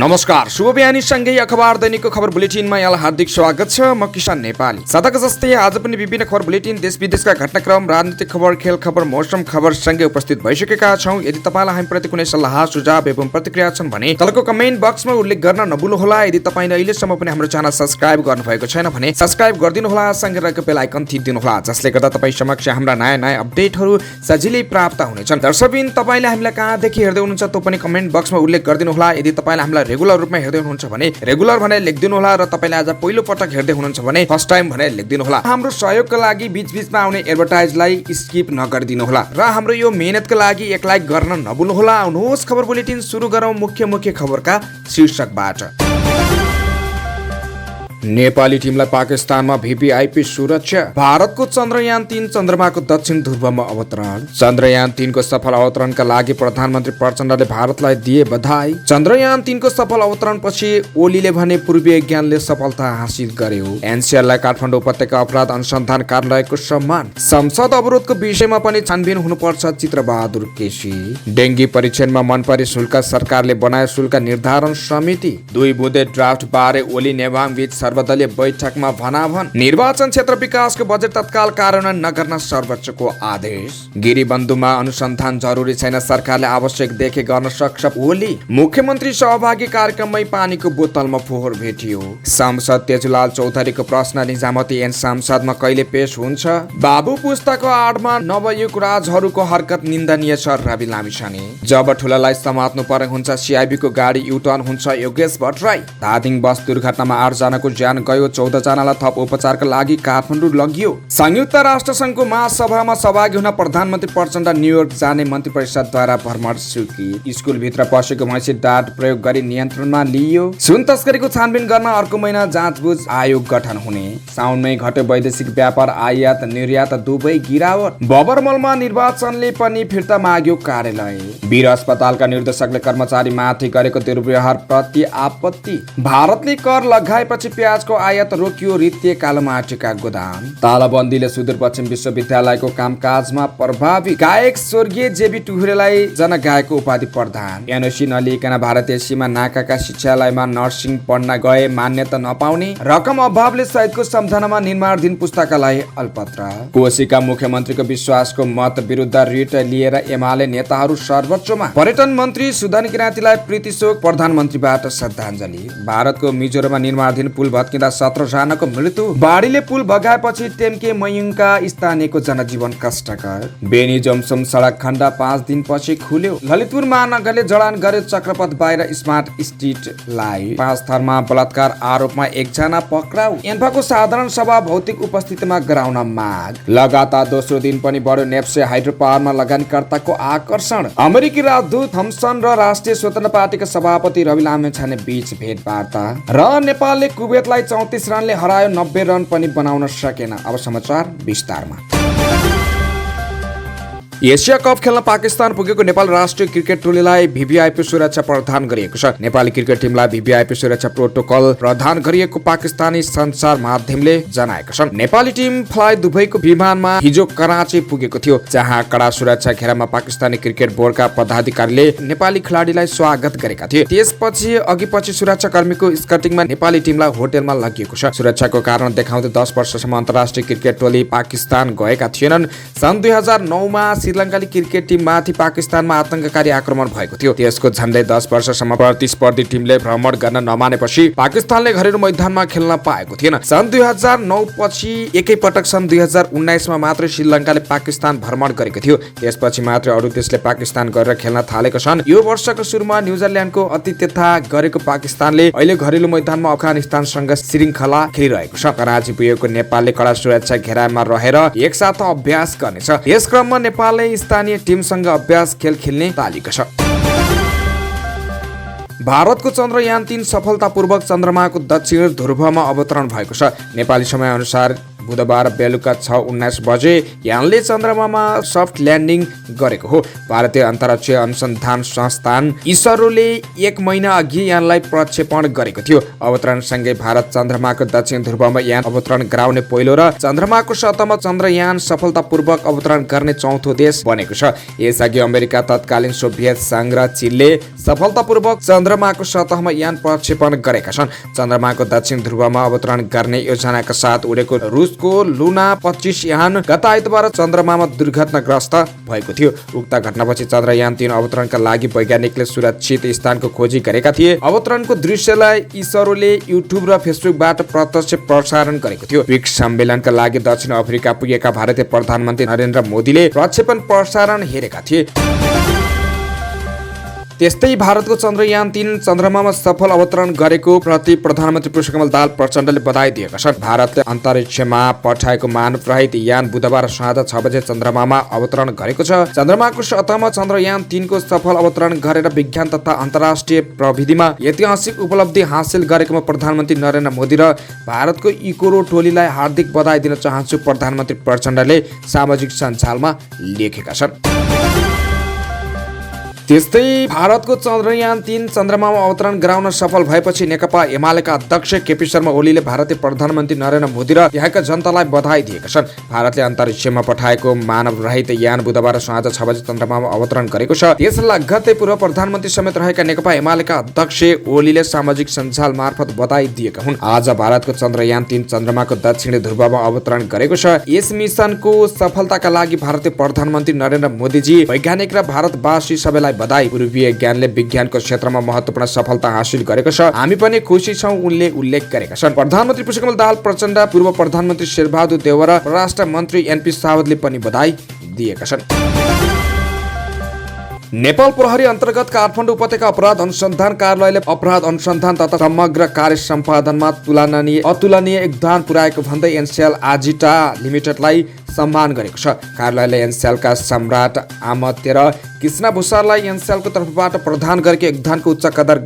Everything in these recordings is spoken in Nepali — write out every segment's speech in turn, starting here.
नमस्कार, शुभ बिहानी सँगै अखबार दैनिकको खबर बुलेटिनमा यहाँलाई हार्दिक स्वागत छ। म किसान नेपाली। सदाको जस्तै आज पनि विभिन्न खबर बुलेटिन, देश विदेशका घटनाक्रम, राजनीतिक खबर, खेल खबर, मौसम खबर सँगै उपस्थित भइसकेका छौं। यदि तपाईलाई हामीप्रति कुनै सल्लाह सुझाव एवं प्रतिक्रिया छन् भने तलको कमेन्ट बक्समा उल्लेख गर्न नभुल्नुहोला। यदि तपाईले अहिलेसम्म पनि हाम्रो च्यानल सब्स्क्राइब गर्नुभएको छैन भने सब्स्क्राइब गरिदिनुहोला, सँगै रहेको बेल आइकन थिचिदिनुहोला, जसले गर्दा तपाई समक्ष हाम्रा नयाँ अपडेटहरू सजिलै प्राप्त हुनेछन्। दर्शकबिन तपाईले हामीलाई कहाँदेखि हेर्दै हुनुहुन्छ त्यो पनि कमेन्ट बक्समा उल्लेख गरिदिनुहोला। यदि तपाईले हामीलाई रेगुलर रूपमा हेर्दै हुनुहुन्छ भने रेगुलर भनेर लेखिदिनु होला र तपाईले आज पहिलो पटक हेर्दै हुनुहुन्छ भने फर्स्ट टाइम भनेर लेखिदिनु होला। हाम्रो सहयोगका लागि बीचबीचमा आउने एडभर्टाइजलाई स्किप नगरिदिनु होला र हाम्रो यो मेहनतका लागि एक लाइक गर्न नभुल्नु होला। आउनुहोस् खबर बुलेटिन सुरु गरौँ मुख्य खबरका शीर्षकबाट। नेपाली टिमलाई पाकिस्तानमा भिभिआइपी सुरक्षा। भारतको चन्द्रयान 3 चन्द्रमाको दक्षिण ध्रुवमा अवतरण। चन्द्रयान 3 को सफल अवतरणका लागि प्रधानमन्त्री प्रचण्डले भारतलाई दिए बधाई। चन्द्रयान 3 को सफल अवतरणपछि ओलीले भने पूर्वीय ज्ञानले सफलता हासिल गर्यो। एनसीएललाई काठमाडौँ उपत्यका अपराध अनुसन्धान कार्यालयको सम्मान। संसद अवरोधको विषयमा पनि छानबिन हुनुपर्छ, चित्रबहादुर केसी। डेङ्गी परीक्षणमा मनपरी शुल्क, सरकारले बनाए शुल्क निर्धारण समिति। 2 बुँदे ड्राफ्ट बारे ओली नेवाङ बीच सर्वदलीय बैठकमा भनाभन। निर्वाचन क्षेत्र विकासको बजेट तत्काल कार्यान्वयन नगर्न सर्वोच्चको आदेश। गिरीबन्धुमा अनुसन्धान जरुरी छैन, सरकारले आवश्यक देखे गर्न सक्छ ओली। मुख्यमन्त्री सहभागी कार्यक्रममै पानीको बोतलमा फोहोर भेटियो। सांसद तेजुलाल चौधरीको प्रश्न निजामती ऐन संसदमा कहिले पेश हुन्छ? बाबु पुस्ताको आडमा नवयुग राजहरूको हरकत निन्दनीय छ, रवि लामिछाने। जब ठुलालाई समात्नु पर्ने हुन्छ, सिआइबीको गाडी युटर्न हुन्छ, योगेश भट्टराई। धादिङ बस दुर्घटनामा 8 जनाको ज्यान गयो, 14 जनालाई थप उपचारका लागि काठमाडौँ लगियो। संयुक्त राष्ट्र संघको महासभामा सहभागी हुन प्रधानमन्त्री प्रचण्ड न्युयोर्क जाने मन्त्री परिषदद्वारा भ्रमण स्वीकृत। स्कुलभित्र पसेको भैँसी डाँट प्रयोग गरी नियन्त्रणमा लिइयो। सुन तस्करीको छानबिन गर्न अर्को महिना जाँचबुझ आयोग गठन हुने। साउनमै घट्यो वैदेशिक व्यापार, आयात निर्यात दुवै गिरावट। बबरमलमा निर्वाचनले पनि फिर्ता माग्यो कार्यालय। वीर अस्पतालका निर्देशकले कर्मचारी माथि गरेको दुर्व्यवहार प्रति आपत्ति। भारतले कर लगाएपछि प्याजको आयात रोकियो, रित्ते कालोमाटीका गोदाम। तालाबन्दीले सुदूरपश्चिम विश्वविद्यालयको कामकाजमा प्रभावित। गायक स्वर्गीय जेबी टुहुरेलाई जनगायकको उपाधि प्रदान। एनओसी नलिइकन भारतीय सीमा नाकाका शिक्षालयमा नर्सिङ पढ्न गए मान्यता नपाउने। रकम अभावले सहितको सम्झनामा निर्माणाधीन पुस्तकालय अल्पत्र। कोशीका मुख्यमन्त्रीको विश्वासको मत विरुद्ध रिट लिएर एमाले नेताहरू सर्वोच्चमा। पर्यटन मन्त्री सुदन किराँतीलाई प्रीतिशोक, प्रधानमन्त्रीबाट श्रद्धाञ्जली। भारतको मिजोरममा निर्माणाधीन पुल भत्किँदा 17 जनाको मृत्यु। बाढीले पुल भगाएपछि टेम्के मयुङका स्थानीयको जनजीवन कष्टकर। बेनी जमसम सडक खण्ड 5 दिनपछि खुल्यो। ललितपुर महानगरले जडान गर्यो चक्रपथ बाहिर स्मार्ट स्ट्रिट लाइट। 5 थरमा बलात्कार आरोपमा 1 जना पक्राउ। एन्फाको साधारण सभा भौतिक उपस्थितिमा गराउन माग। लगातार दोस्रो दिन पनि बढ्यो नेप्से हाइड्रो पावरमा लगानीकर्ताको आकर्षण। अमेरिकी राजदूत थम्सन र राष्ट्रिय स्वतन्त्र पार्टीका सभापति रवि लामिछाने बीच भेटवार्ता। र नेपालले कुवेतलाई 34 रनले हरायो, 90 रन पनि बनाउन सकेन। अब समाचार विस्तारमा। एसिया कप खेल्न पाकिस्तान पुगेको नेपाल राष्ट्रिय क्रिकेट टोलीलाई भिभिआइपी सुरक्षा प्रदान गरिएको छ। नेपाली क्रिकेट टिमलाई भिभिआइपी सुरक्षा प्रोटोकल प्रदान गरिएको पाकिस्तानी सञ्चार माध्यमले जनाएको छ। नेपाली टिम फ्लाइ दुबईको विमानमा हिजो कराची पुगेको थियो, जहाँ कडा सुरक्षा घेरामा पाकिस्तानी क्रिकेट बोर्डका पदाधिकारीले नेपाली खेलाडीलाई स्वागत गरेका थिए। त्यसपछि अघिपछि सुरक्षाकर्मीको स्कटिङमा नेपाली टिमलाई होटेलमा लगिएको छ। सुरक्षाको कारण देखाउँदै 10 वर्षसम्म अन्तर्राष्ट्रिय क्रिकेट टोली पाकिस्तान गएका थिएनन्। सन् 2009 मा श्रीलङ्काली क्रिकेट टिम माथि पाकिस्तानमा आतंककारी आक्रमण भएको थियो। त्यसको झन्डै 10 वर्षसम्म प्रतिस्पर्धी टिमले भ्रमण गर्न नमानेपछि पाकिस्तानले घरेलु मैदानमा खेल्न पाएको थिएन। सन् 2009 पछि एकैपटक सन् 2019 मा मात्र श्रीलङ्काले पाकिस्तान भ्रमण गरेको थियो। त्यसपछि मात्र अरू देशले पाकिस्तान गरेर खेल्न थालेको छन्। यो वर्षको सुरुमा न्युजिल्यान्डको आतिथ्यता गरेको पाकिस्तानले अहिले घरेलु मैदानमा अफगानिस्तानसँग श्रृङ्खला खेलिरहेको छ। कराची पुगेको नेपालले कडा सुरक्षा घेरामा रहेर एकसाथ अभ्यास गर्नेछ। यस क्रममा नेपाल स्थानीय टिमसँग अभ्यास खेल खेल्ने तालिका छ। भारतको चन्द्रयान 3 सफलतापूर्वक चन्द्रमाको दक्षिण ध्रुवमा अवतरण भएको छ। नेपाली समय अनुसार बुधबार बेलुका 6:19 बजे यानले चन्द्रमामा सफ्ट ल्यान्डिङ गरेको हो। भारतीय अन्तरिक्ष अनुसन्धान संस्थान इसरोले 1 महिना अघि यानलाई प्रक्षेपण गरेको थियो। अवतरणसँगै भारत चन्द्रमाको दक्षिण ध्रुवमा यान अवतरण गराउने पहिलो र चन्द्रमाको सतहमा चन्द्रयान सफलतापूर्वक अवतरण गर्ने चौथो देश बनेको छ। यसअघि अमेरिका, तत्कालीन सोभियत संघ र चीनले सफलतापूर्वक चन्द्रमाको सतहमा यान प्रक्षेपण गरेका छन्। चन्द्रमाको दक्षिण ध्रुवमा अवतरण गर्ने योजनाका साथ उडेको रुसको लुना 25 यान गत आइतबार चन्द्रमामा दुर्घटनाग्रस्त भएको थियो। उक्त घटनापछि चन्द्रयान 3 अवतरणका लागि वैज्ञानिकले सुरक्षित स्थानको खोजी गरेका थिए। अवतरणको दृश्यलाई इसरोले युट्युब र फेसबुकबाट प्रत्यक्ष प्रसारण गरेको थियो। ब्रिक्स सम्मेलनका लागि दक्षिण अफ्रिका पुगेका भारतीय प्रधानमन्त्री नरेन्द्र मोदीले प्रक्षेपण प्रसारण हेरेका थिए। त्यस्तै भारतको चन्द्रयान 3 चन्द्रमामा सफल अवतरण गरेको प्रति प्रधानमन्त्री पुष्पकमल दाहाल प्रचण्डले बधाई दिएका छन्। भारतले अन्तरिक्षमा पठाएको मानव रहित यान बुधबार साँझ 6 बजे चन्द्रमामा अवतरण गरेको छ। चन्द्रमाको सतहमा चन्द्रयान 3 को सफल अवतरण गरेर विज्ञान तथा अन्तर्राष्ट्रिय प्रविधिमा ऐतिहासिक उपलब्धि हासिल गरेकोमा प्रधानमन्त्री नरेन्द्र मोदी र भारतको इकोरो टोलीलाई हार्दिक बधाई दिन चाहन्छु, प्रधानमन्त्री प्रचण्डले सामाजिक सञ्जालमा लेखेका छन्। त्यस्तै भारतको चन्द्रयान 3 चन्द्रमामा अवतरण गराउन सफल भएपछि नेकपा एमालेका अध्यक्ष केपी शर्मा ओलीले भारतीय प्रधानमन्त्री नरेन्द्र मोदी र यहाँका जनतालाई बधाई दिएका छन्। भारतले अन्तरिक्षमा पठाएको मानव रहित यान बुधबार साँझ 6 बजे चन्द्रमामा अवतरण गरेको छ। यस लगत्तै पूर्व प्रधानमन्त्री समेत रहेका नेकपा एमालेका अध्यक्ष ओलीले सामाजिक सञ्जाल मार्फत बधाई दिएका हुन्। आज भारतको चन्द्रयान 3 चन्द्रमाको दक्षिणी ध्रुवमा अवतरण गरेको छ। यस मिसनको सफलताका लागि भारतीय प्रधानमन्त्री नरेन्द्र मोदीजी, वैज्ञानिक र भारतवासी सबैलाई बधाई। पूर्वीय ज्ञानले विज्ञानको क्षेत्रमा महत्त्वपूर्ण सफलता हासिल गरेको छ, हामी पनि खुसी छौं, उनले उल्लेख गरेका छन्। प्रधानमन्त्री पुष्पकमल दाहाल प्रचण्ड, पूर्व प्रधानमन्त्री शेरबहादुर देउवा र परराष्ट्र मन्त्री एनपी सावदले पनि बधाई दिएका छन्। नेपाल प्रहरी अन्तर्गत काठमाडौँ उपत्यका अपराध अनुसन्धान कार्यालयले अपराध अनुसन्धान तथा समग्र कार्य सम्पादनमा अतुलनीय योगदान पुर्याएको भन्दै एनसेल आजिटा लिमिटेडलाई सम्मान गरेको छ। कार्यालयले एनसेलका सम्राट आमत्य र कृष्ण भूषाललाई एनसेलको तर्फबाट प्रदान गरेको योगदानको उच्च कदर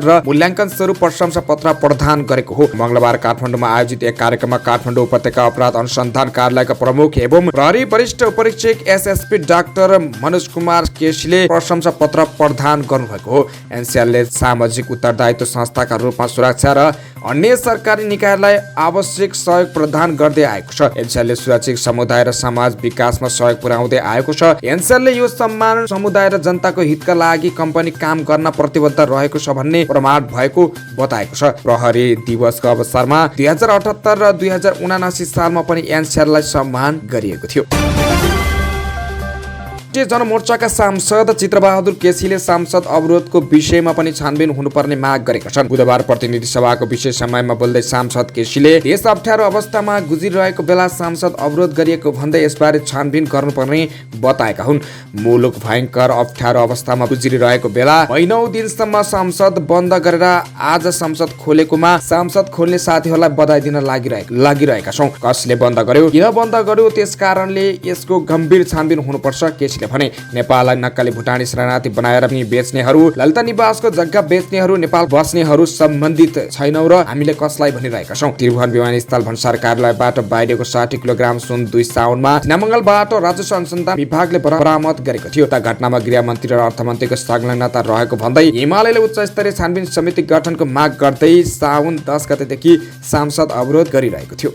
र मूल्याङ्कन स्वरूप प्रशंसा पत्र प्रदान गरेको हो। मङ्गलबार काठमाडौँमा आयोजित एक कार्यक्रममा काठमाडौँ उपत्यका अपराध अनुसन्धान कार्यालयका प्रमुख एवं प्रहरी वरिष्ठ उपरीक्षक एसएसपी डाक्टर मनोज कुमार केसीले प्रशंसा पत्र प्रदान गर्नुभएको हो। एनसेलले सामाजिक उत्तरदायित्व संस्थाका रूपमा सुरक्षा र अन्य सरकारी निकायलाई आवश्यक सहयोग प्रदान गर्दै आएको छ। एनसेलले सुरक्षित समुदाय र समाज विकासमा सहयोग पुर्याउँदै आएको छ। एनसेलले यो सम्मान समुदाय र जनताको हितका लागि कम्पनी काम गर्न प्रतिबद्ध रहेको छ भन्ने प्रमाण भएको बताएको छ। प्रहरी दिवसको अवसरमा 2078 र 2079 सालमा पनि एनसेललाई सम्मान गरिएको थियो। जनमोर्चाका सांसद चित्रबहादुर केसीले सांसद अवरोधको विषयमा पनि छानबिन हुनुपर्ने माग गरेका छन्। बुधबार प्रतिनिधि सभाको विशेष समयमा बोल्दै सांसद केसीले देश अप्ठ्यारो अवस्थामा गुजिरहेको बेला सांसद अवरोध गरिएको भन्दै यसबारे छानबिन गर्नुपर्ने बताएका हुन्। मुलुक भयङ्कर अप्ठ्यारो अवस्थामा गुजिरहेको बेला महिनौं दिनसम्म संसद बन्द गरेर आज संसद खोलेकोमा संसद खोल्ने साथीहरूलाई बधाई दिन लागिरहेका छौं। कसले बन्द गर्यो, किन बन्द गर्यो, त्यस कारणले यसको गम्भीर छानबिन हुनुपर्छ, केसीले भने। नेपाललाई नक्कली भुटानी शरणार्थी बनाएर बेच्नेहरू, ललिता निवासको जग्गा बेच्नेहरू, नेपाल बस्नेहरू सम्बन्धित छैनौं र हामीले कसलाई भनिरहेका छौं। त्रिभुवन विमानस्थल भन्सार कार्यालयबाट बाहिरको 60 किलोग्राम सुन 2 साउनमा नामङ्गलबाट राजस्व अनुसन्धान विभागले बरामद गरेको थियो। त घटनामा गृहमन्त्री र अर्थमन्त्रीको संलग्नता रहेको भन्दै एमालेले उच्च स्तरीय छानबिन समिति गठनको माग गर्दै साउन 10 गतेदेखि सांसद अवरोध गरिरहेको थियो।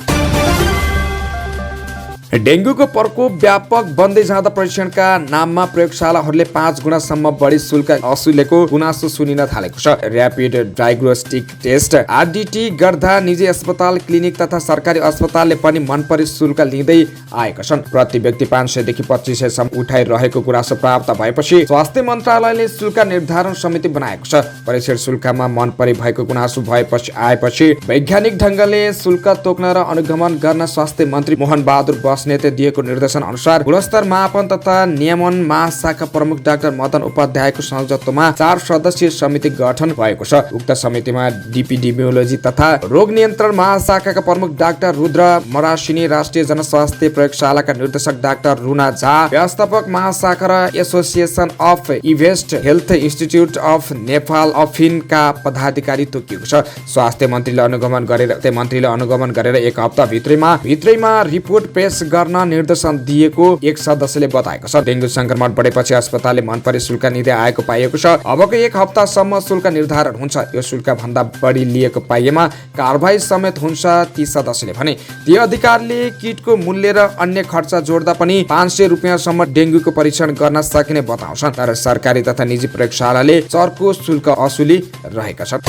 डेङ्गुको प्रकोप व्यापक बन्दै जाँदा परीक्षणका नाममा प्रयोगशालाहरूले 5 गुणासम्म बढी शुल्क असुलेको गुनासो सुनिन थालेको छ। र्यापिड डायग्नोस्टिक टेस्ट आरडीटी गर्दा निजी अस्पताल, क्लिनिक तथा सरकारी अस्पतालले पनि मनपरी शुल्क लिँदै आएका छन्। प्रति व्यक्ति 500 देखि 2500 सम्म उठाइरहेको गुनासो प्राप्त भएपछि स्वास्थ्य मन्त्रालयले शुल्क निर्धारण समिति बनाएको छ। परीक्षण शुल्कमा मनपरी भएको गुनासो आएपछि वैज्ञानिक ढङ्गले शुल्क तोक्न र अनुगमन गर्न स्वास्थ्य मन्त्री मोहन बहादुर नेतृत्वले दिएको निर्देशन अनुसार गुणस्तर मापन तथा नियमन महाशाखा प्रमुख डाक्टर मदन उपाध्यायको संयोजकत्वमा 4 सदस्यीय समिति गठन भएको छ। उक्त समितिमा डिपिडेमियोलोजी तथा रोग नियन्त्रण महाशाखाका प्रमुख डाक्टर रुद्र मरासिनी, राष्ट्रिय जनस्वास्थ्य प्रयोगशालाका निर्देशक डाक्टर रुना झा, व्यवस्थापक महाशाखा र association of invest health institute of Nepal अफिनका पदाधिकारी तोकिएको छ। स्वास्थ्य मन्त्रीले अनुगमन गरेर एक हप्ता भित्रैमा रिपोर्ट पेश गर्न निर्देशन दिएको एक सदस्यले बताएको छ। डेंगू संक्रमण बढेपछि अस्पतालले मनपरी शुल्क लिँदै आएको पाइएको छ। अबको एक हप्तासम्म शुल्क निर्धारण हुन्छ। यो शुल्क भन्दा बढी लिएको पाइएमा कारबाही समेत हुन्छ, ती सदस्यले भने। ती अधिकारीले किटको मूल्य र अन्य खर्च जोड्दा पनि 500 रुपियाँसम्म डेंगूको परीक्षण गर्न सकिने बताउँछन्। तर सरकारी तथा निजी प्रयोगशालाले चर्को शुल्क असुली रहेका छन्।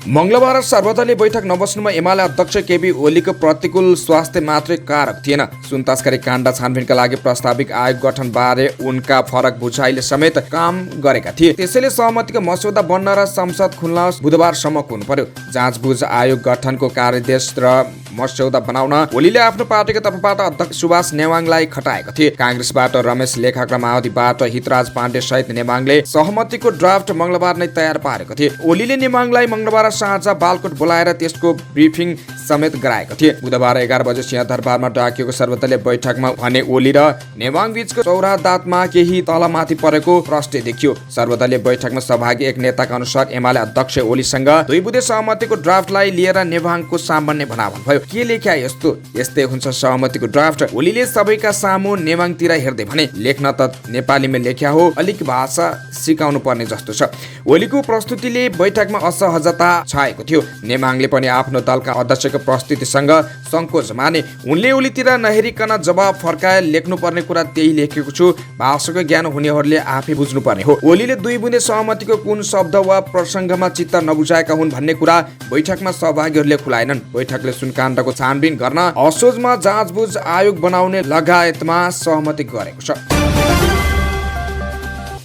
मंगलबार सर्वदलीय बैठक नबस्नुमा एमाले अध्यक्ष केपी ओलीको प्रतिकूल स्वास्थ्य मात्रै कारक थिएन। सुन तस्करी काण्ड छानबिनका लागि प्रस्ताविक आयोग गठन बारे उनका फरक बुझाइले समेत काम गरेका थिए। त्यसैले सहमतिको मस्यौदा बन्न र संसद खुल्न बुधबारसम्म हुनु पर्यो। जाँचबुझ आयोग गठनको कार्यदेश र मस्यौदा बनाउन ओलीले आफ्नो पार्टीको तर्फबाट अध्यक्ष सुभाष नेवाङलाई खटाएका थिए। कांग्रेसबाट रमेश लेखक र माओवादीबाट हितराज पाण्डे सहित नेवाङले सहमतिको ड्राफ्ट मंगलबार नै तयार पारेको थिए। ओलीले नेवाङलाई मंगलबार साँझ बालकोट बोलाएर त्यसको ब्रिफिङ समेत गराएका थिए। बुधबार 11 बजे सिंहदरबारमा डाकिएको सर्वदलीय बैठकमा भने ओली र नेवाङ बीचको चौरादातमा केही तलमाथि परेको प्रश्न देखियो। सर्वदलीय बैठकमा सहभागी एक नेताका अनुसार एमाले अध्यक्ष ओलीसँग 2 बुँदे सहमतिको ड्राफ्टलाई लिएर नेवाङको सामान्य भनाभन भयो। के लेख्या यस्तै हुन्छ सहमतिको ड्राफ्ट। ओलीले सबैका सामु नेवाङतिर हेर्दै भने, लेख्न त नेपालीमा लेख्या हो, अलिक भाषा सिकाउनु पर्ने जस्तो छ। ओलीको प्रस्तुतिले बैठकमा असहजता छाएको थियो। नेवाङले पनि आफ्नो दलका अध्यक्षको प्रस्तुतिसँग संकोच माने। उनले ओलीतिर नहेरिकन जवाब फर्काए, लेख्नुपर्ने कुरा त्यही लेखेको छु, भाषाको ज्ञान हुनेहरूले आफै बुझ्नुपर्ने हो। ओलीले 2 बुँदे सहमतिको कुन शब्द वा प्रसङ्गमा चित्त नबुझाएका हुन् भन्ने कुरा बैठकमा सहभागीहरूले खुलाएनन्। बैठकले सुनकाण्डको छानबिन गर्न असोजमा जाँचबुझ आयोग बनाउने लगायतमा सहमति गरेको छ।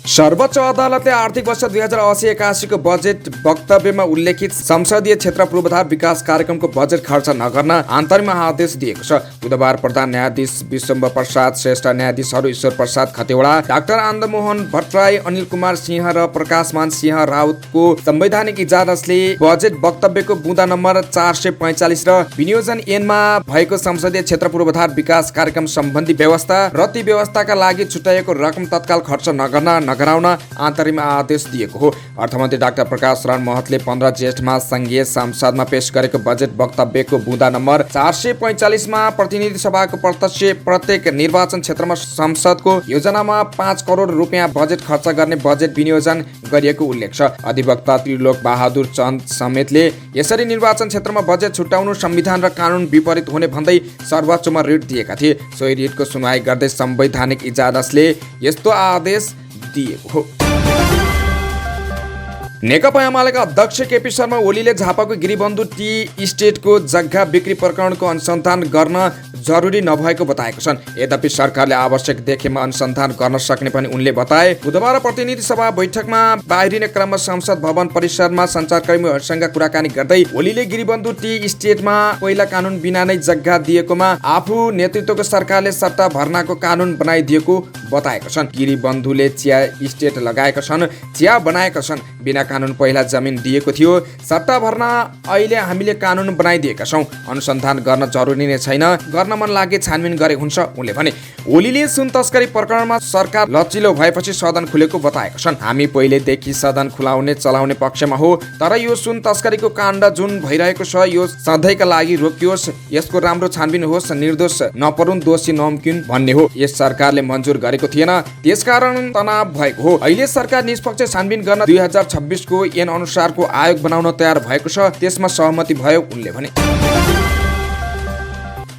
सर्वोच्च अदालतले आर्थिक वर्ष 2080-81 को बजेट वक्तव्यमा उल्लेखित संसदीय क्षेत्र पूर्वाधार विकास कार्यक्रमको बजेट खर्च नगर्न अन्तरिम आदेश दिएको छ। बुधबार प्रधान न्यायाधीश विश्वम्भर प्रसाद श्रेष्ठ, न्यायाधीशहरू ईश्वर प्रसाद खतिवडा, डाक्टर आनन्दमोहन भट्टराई, अनिल कुमार सिंह र प्रकाशमान सिंह राउतको संवैधानिक इजलासले बजेट वक्तव्यको बुँदा नम्बर 445 र विनियोजन ऐनमा भएको संसदीय क्षेत्र पूर्वाधार विकास कार्यक्रम सम्बन्धी व्यवस्था र ती व्यवस्थाका लागि छुट्याइएको रकम तत्काल खर्च नगराउन अन्तरिम आदेश दिएको हो। अर्थमन्त्री डाक्टर प्रकाश शरण महतले 15 जेठमा संघीय संसदमा पेश गरेको बजेट वक्तव्यको बुँदा नम्बर 445 मा प्रतिनिधि सभाको प्रत्यक्ष प्रत्येक निर्वाचन क्षेत्रमा संसदको योजनामा 5 करोड रुपियाँ बजेट खर्च गर्ने बजेट विनियोजन गरिएको उल्लेख छ। अधिवक्ता त्रिलोक बहादुर चन्द समेतले यसरी निर्वाचन क्षेत्रमा बजेट छुट्याउनु संविधान र कानुन विपरीत हुने भन्दै सर्वोच्चमा रिट दिएका थिए। सोही रिटको सुनवाई गर्दै संवैधानिक इजलासले यस्तो आदेश दिएको हो। नेकपा एमालेका अध्यक्ष केपी शर्मा ओलीले झापाको गिरिबन्धु टी इस्टेटको जग्गा बिक्री प्रकरणको अनुसन्धान गर्न जरुरी नभएको बताएको छन्। यद्यपि सरकारले आवश्यक देखेमा अनुसन्धान गर्न सक्ने पनि उनले बताए। बुधबार प्रतिनिधि सभा बैठकमा बाहिरिने क्रममा संसद भवन परिसरमा सञ्चारकर्मीहरूसँग कुराकानी गर्दै ओलीले गिरिबन्धु टी इस्टेटमा पहिला कानुन बिना नै जग्गा दिएकोमा आफू नेतृत्वको सरकारले सट्टा भर्नाको कानुन बनाइदिएको बताएका छन्। गिरिबन्धुले चिया इस्टेट लगाएका छन्, चिया बनाएका छन्, बिना कानुन पहिला जमिन दिएको थियो, सट्टा भर्ना अहिले हामीले कानुन बनाइदिएका छौँ, अनुसन्धान गर्न जरुरी नै छैन, गर्न मन लागे छानबिन गरे हुन्छ, उनले भने। ओलीले सुन तस्करी प्रकरणमा सरकार लचिलो भएपछि सदन खुलेको बताएका छन्। हामी पहिलेदेखि सदन खुलाउने चलाउने पक्षमा हो, तर यो सुन तस्करीको काण्ड जुन भइरहेको छ यो सधैँका लागि रोकियोस्, यसको राम्रो छानबिन होस्, निर्दोष नपरुन्, दोषी नम्किन भन्ने हो। यस सरकारले मन्जुर गरेको थिएन, त्यसकारण तनाव भएको हो। अहिले सरकार निष्पक्ष छानबिन गर्न 2026 को ऐन अनुसारको आयोग बनाउन तयार भएको छ, त्यसमा सहमति भयो, उनले भने।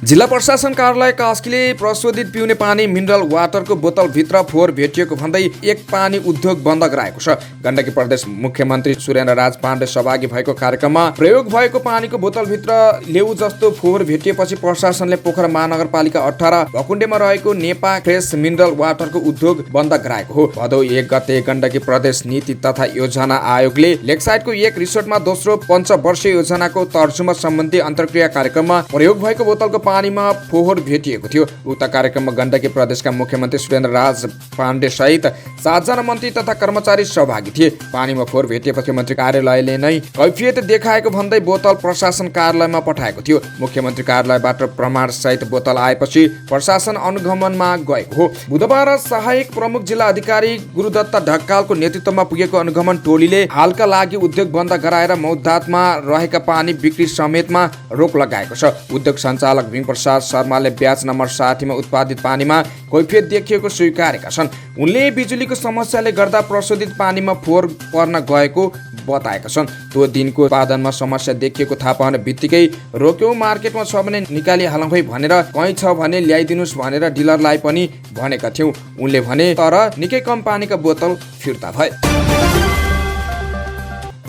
जिल्ला प्रशासन कार्यालय कास्कीले प्रशोधित पिउने पानी मिनरल वाटरको बोतलभित्र फोहोर भेटिएको भन्दै एक पानी उद्योग बन्द गराएको छ। गण्डकी प्रदेश मुख्यमन्त्री सुरेन्द्र राज पाण्डे सहभागी भएको कार्यक्रममा प्रयोग भएको पानीको बोतलभित्र लेउ जस्तो फोहोर भेटिएपछि प्रशासनले पोखरा महानगरपालिका 18 भकुण्डेमा रहेको नेपा फ्रेस मिनरल वाटरको उद्योग बन्द गराएको हो। भदौ 1 गते गण्डकी प्रदेश नीति तथा योजना आयोगले लेकसाइडको एक रिसोर्टमा दोस्रो पञ्चवर्षीय योजनाको तर्जुमा सम्बन्धी अन्तर्क्रिया कार्यक्रममा प्रयोग भएको बोतलको पानीमा फोहोर भेटिएको थियो। उक्त कार्यक्रममा गण्डकी प्रदेशका मुख्यमन्त्री सुरेन्द्र राज पाण्डे सहित 7 जना मन्त्री तथा कर्मचारी सहभागी थिए। पानीमा फोहोर भेटिएपछि मन्त्री कार्यालयले नै कैफियत देखाएको भन्दै बोतल प्रशासन कार्यालयमा पठाएको थियो। मुख्यमन्त्री कार्यालयबाट प्रमाण सहित बोतल आएपछि प्रशासन अनुगमनमा गएको हो। बुधबार सहायक प्रमुख जिल्ला अधिकारी गुरुदत्त ढकालको नेतृत्वमा पुगेको अनुगमन टोलीले हालका लागि उद्योग बन्द गराएर मौद्दातमा रहेका पानी बिक्री समेतमा रोक लगाएको छ। उद्योग सञ्चालक भीम प्रसाद शर्माले ब्याच नम्बर 60 मा उत्पादित पानीमा कैफियत देखिएको स्वीकारेका छन्। उनले बिजुलीको समस्याले गर्दा प्रशोधित पानीमा फोहोर पर्न गएको बताएका छन्। त्यो दिनको उत्पादनमा समस्या देखिएको थाहा पाउने बित्तिकै रोक्यौं, मार्केटमा छ भने निकालिहालौँ है भनेर, कहीँ छ भने ल्याइदिनुहोस् भनेर डिलरलाई पनि भनेका थियौँ उनले भने। तर निकै कम पानीका बोतल फिर्ता भए।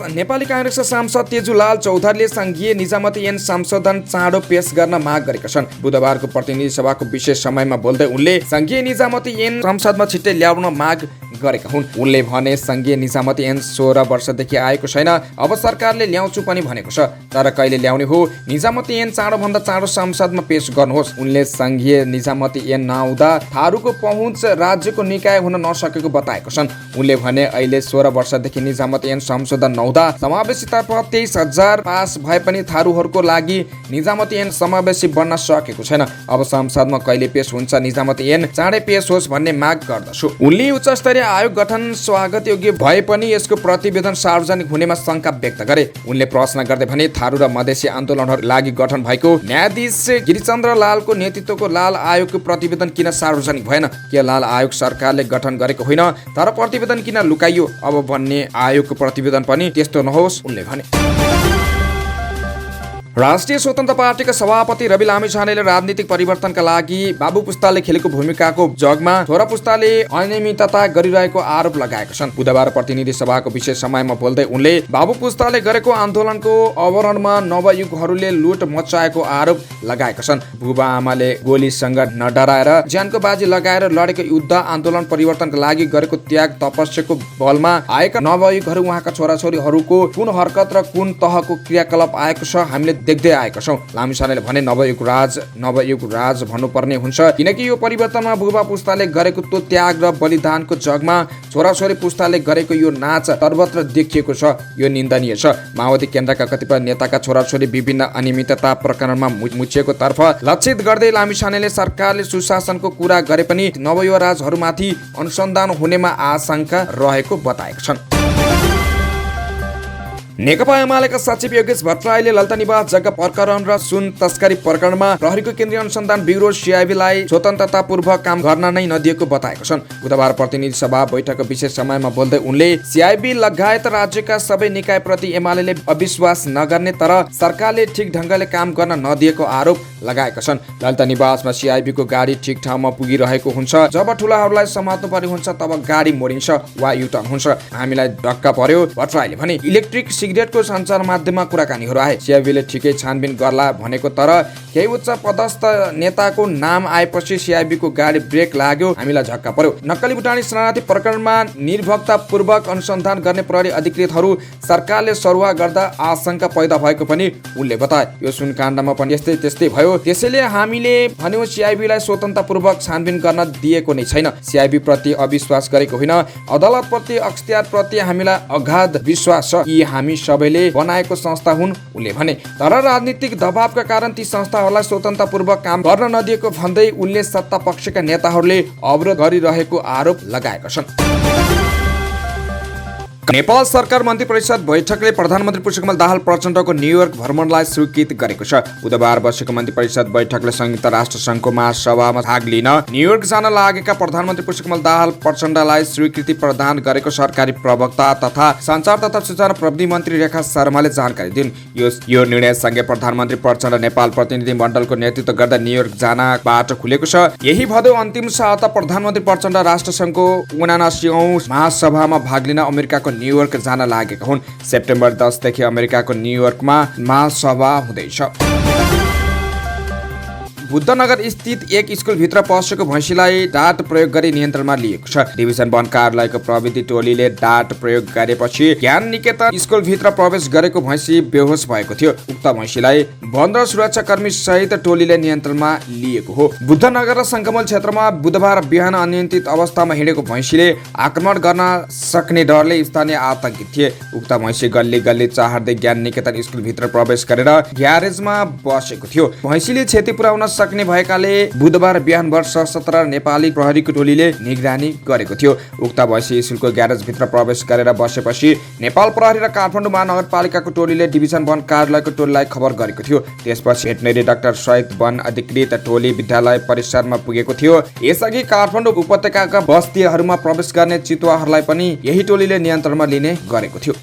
नेपाली कांग्रेसका सांसद तेजुलाल चौधरीले संघीय निजामती ऐन संशोधन चाँडो पेश गर्न माग गरेका छन्। बुधबारको प्रतिनिधि सभाको विशेष समयमा बोल्दै उनले संघीय निजामती ऐन संसदमा छिट्टै ल्याउन माग गरेका हुन्। उनले भने संघीय निजामती ऐन 16 वर्षदेखि आएको छैन, अब सरकारले ल्याउँछु पनि भनेको छ, तर कहिले ल्याउने हो? निजामती ऐन चाँडोभन्दा चाँडो संसदमा पेश गर्नुहोस्। उनले संघीय निजामती ऐन नआउँदा थारूको पहुँच राज्यको निकाय हुन नसकेको बताएको छन्। उनले भने अहिले 16 वर्षदेखि निजामती ऐन संशोधन नहुँदा समावेशीतर्फ 23,000 पास भए पनि थारूहरूको लागि निजामती ऐन समावेशी बन्न सकेको छैन। अब संसदमा कहिले पेश हुन्छ निजामती ऐन, चाँडै पेश होस् भन्ने माग गर्दछु। उनले उच्च स्तरीय आयोग गठन स्वागत योग्य भए पनि यसको प्रतिवेदन सार्वजनिक हुनेमा शंका व्यक्त गरे। उनले प्रश्न गर्दै भने थारू र मधेसी आन्दोलनहरू लागि गठन भएको न्यायाधीश गिरिचन्द्र लालको नेतृत्वको लाल आयोगको प्रतिवेदन किन सार्वजनिक भएन? के लाल आयोग सरकारले गठन गरेको होइन, तर प्रतिवेदन किन लुकाइयो? अब बन्ने आयोगको प्रतिवेदन पनि त्यस्तो नहोस् उनले भने। राष्ट्रिय स्वतन्त्र पार्टीका सभापति रवि लामिछानेले राजनीतिक परिवर्तनका लागि बाबु पुस्ताले खेलेको भूमिकाको जगमा छोरा पुस्ताले अनियमितता गरिरहेको आरोप लगाएका छन्। बुधबार प्रतिनिधि सभाको विशेष समयमा बोल्दै उनले बाबु पुस्ताले गरेको आन्दोलनको अवरणमा नवयुगहरूले लुट मचाएको आरोप लगाएका छन्। बुबा आमाले गोलीसँग नडराएर ज्यानको बाजी लगाएर लडेको युद्ध आन्दोलन परिवर्तनका लागि गरेको त्याग तपस्याको बलमा आएका नवयुगहरू उहाँका छोराछोरीहरूको कुन हरकत र कुन तहको क्रियाकलाप आएको छ हामीले देख्दै आएका छौँ। लामिछानेले भने नवयुग राज भन्नुपर्ने हुन्छ, किनकि यो परिवर्तनमा बुबा पुस्ताले गरेको त्यो त्याग र बलिदानको जगमा छोराछोरी पुस्ताले गरेको यो नाच सर्वत्र देखिएको छ। यो निन्दनीय छ। माओवादी केन्द्रका कतिपय नेताका छोराछोरी विभिन्न अनियमितता प्रकरणमा मुछिएको तर्फ लक्षित गर्दै लामिछानेले सरकारले सुशासनको कुरा गरे पनि नवयुवराजहरूमाथि अनुसन्धान हुनेमा आशंका रहेको बताएका छन्। नेकपा एमालेका सचिव योगेश भट्टराईले ललिता निवास जग्गा प्रकरण र सुन तस्करी प्रकरणमा प्रहरीको केन्द्रीय अनुसन्धान ब्युरो सिआइबीलाई स्वतन्त्रतापूर्वक काम गर्न नै नदिएको बताएको छन्। बुधबार प्रतिनिधि सभा बैठकको विशेष समयमा बोल्दै उनले सिआइबी लगायत राज्यका सबै निकायप्रति एमालेले अविश्वास नगर्ने तर सरकारले ठिक ढङ्गले काम गर्न नदिएको आरोप लगाएका छन्। ललिता निवासमा सिआइबीको गाडी ठिक ठाउँमा पुगिरहेको हुन्छ, जब ठुलाहरूलाई समात्नु पर्ने हुन्छ तब गाडी मोडिन्छ वा युटर्न हुन्छ, हामीलाई धक्का पर्यो। भट्टराईले भने इलेक्ट्रिक सिगरेटको सञ्चार माध्यममा कुराकानीहरू आए, सिआइबीले ठिकै छानबिन गर्ला भनेको, तर केही उच्च पदस्थ नेताको नाम आएपछि सिआइबीको गाडी ब्रेक लाग्यो, हामीलाई झक्का पर्यो। नक्कली भुटानी शरणार्थी प्रकरणमा निर्भक्तापूर्वक अनुसन्धान गर्ने प्रहरी अधिकृतहरू सरकारले सरुवा गर्दा आशंका पैदा भएको पनि उनले बताए। यो सुन काण्डमा पनि त्यस्तै भयो, त्यसैले हामीले भन्यौं सिआइबीलाई स्वतन्त्रपूर्वक छानबिन गर्न दिएको नै छैन। सिआइबी प्रति अविश्वास गरेको होइन, अदालत प्रति अख्तियार प्रति हामीलाई अगाध विश्वास छ। यी हामी सबैले बनाएको संस्था हुन् उनले भने। तर राजनीतिक दबावका कारण ती संस्थाहरूलाई स्वतन्त्रपूर्वक काम गर्न नदिएको भन्दै उनले सत्ता पक्षका नेताहरूले अवरोध गरिरहेको आरोप लगाएका छन्। नेपाल सरकार मन्त्री परिषद बैठकले प्रधानमन्त्री पुष्पकमल दाहाल प्रचण्डको न्युयोर्क भ्रमणलाई स्वीकृत गरेको छ। बुधबार बसेको मन्त्री परिषद बैठकले संयुक्त राष्ट्र संघको महासभामा भाग लिन न्युयोर्क जान लागेका प्रधानमन्त्री पुष्पकमल दाहाल प्रचण्डलाई स्वीकृति प्रदान गरेको सरकारी प्रवक्ता तथा सञ्चार तथा सूचना प्रविधि मन्त्री रेखा शर्माले जानकारी दिन्। यो निर्णयसँगै प्रधानमन्त्री प्रचण्ड नेपाल प्रतिनिधि मण्डलको नेतृत्व गर्दा न्युयोर्क जान बाटो खुलेको छ। यही भदौ अन्तिम साता प्रधानमन्त्री प्रचण्ड राष्ट्रसङ्घको 79औं महासभामा भाग लिन अमेरिकाको न्युयोर्क जान लागेका हुन्। सेप्टेम्बर 10 देखि अमेरिकाको न्युयोर्कमा महासभा हुँदैछ। बुद्धनगर स्थित एक स्कुलभित्र पसेको भैँसीलाई डाँट प्रयोग गरी नियन्त्रणमा लिएको छ। डिभिजन वन कार्यालयको प्रविधि टोलीले डाँट प्रयोग गरेपछि ज्ञान निकेतन स्कुलभित्र प्रवेश गरेको भैँसी बेहोस भएको थियो। उक्त भैँसीलाई वन र सुरक्षाकर्मी सहित टोलीले नियन्त्रणमा लिएको हो। बुद्धनगर र सङ्गमल क्षेत्रमा बुधबार बिहान अनियन्त्रित अवस्थामा हिँडेको भैँसीले आक्रमण गर्न सक्ने डरले स्थानीय आतंकित थिए। उक्त भैँसी गल्ली गल्ली चाहर्दै ज्ञान निकेतन स्कुलभित्र प्रवेश गरेर ग्यारेजमा बसेको थियो। भैँसीले क्षति पुर्याउन सक्ने भएकाले बुधबार बिहानभर सशस्त्र नेपाली प्रहरीको टोलीले निगरानी गरेको थियो। उक्त भैँसी स्कुलको ग्यारेजभित्र प्रवेश गरेर बसेपछि नेपाल प्रहरी र काठमाडौँ महानगरपालिकाको टोलीले डिभिजन वन कार्यालयको टोलीलाई खबर गरेको थियो। त्यसपछि भेटनेरी डाक्टर सहित वन अधिकृत टोली विद्यालय परिसरमा पुगेको थियो। यसअघि काठमाडौँ उपत्यकाका बस्तीहरूमा प्रवेश गर्ने चितुवाहरूलाई पनि यही टोलीले नियन्त्रणमा लिने गरेको थियो।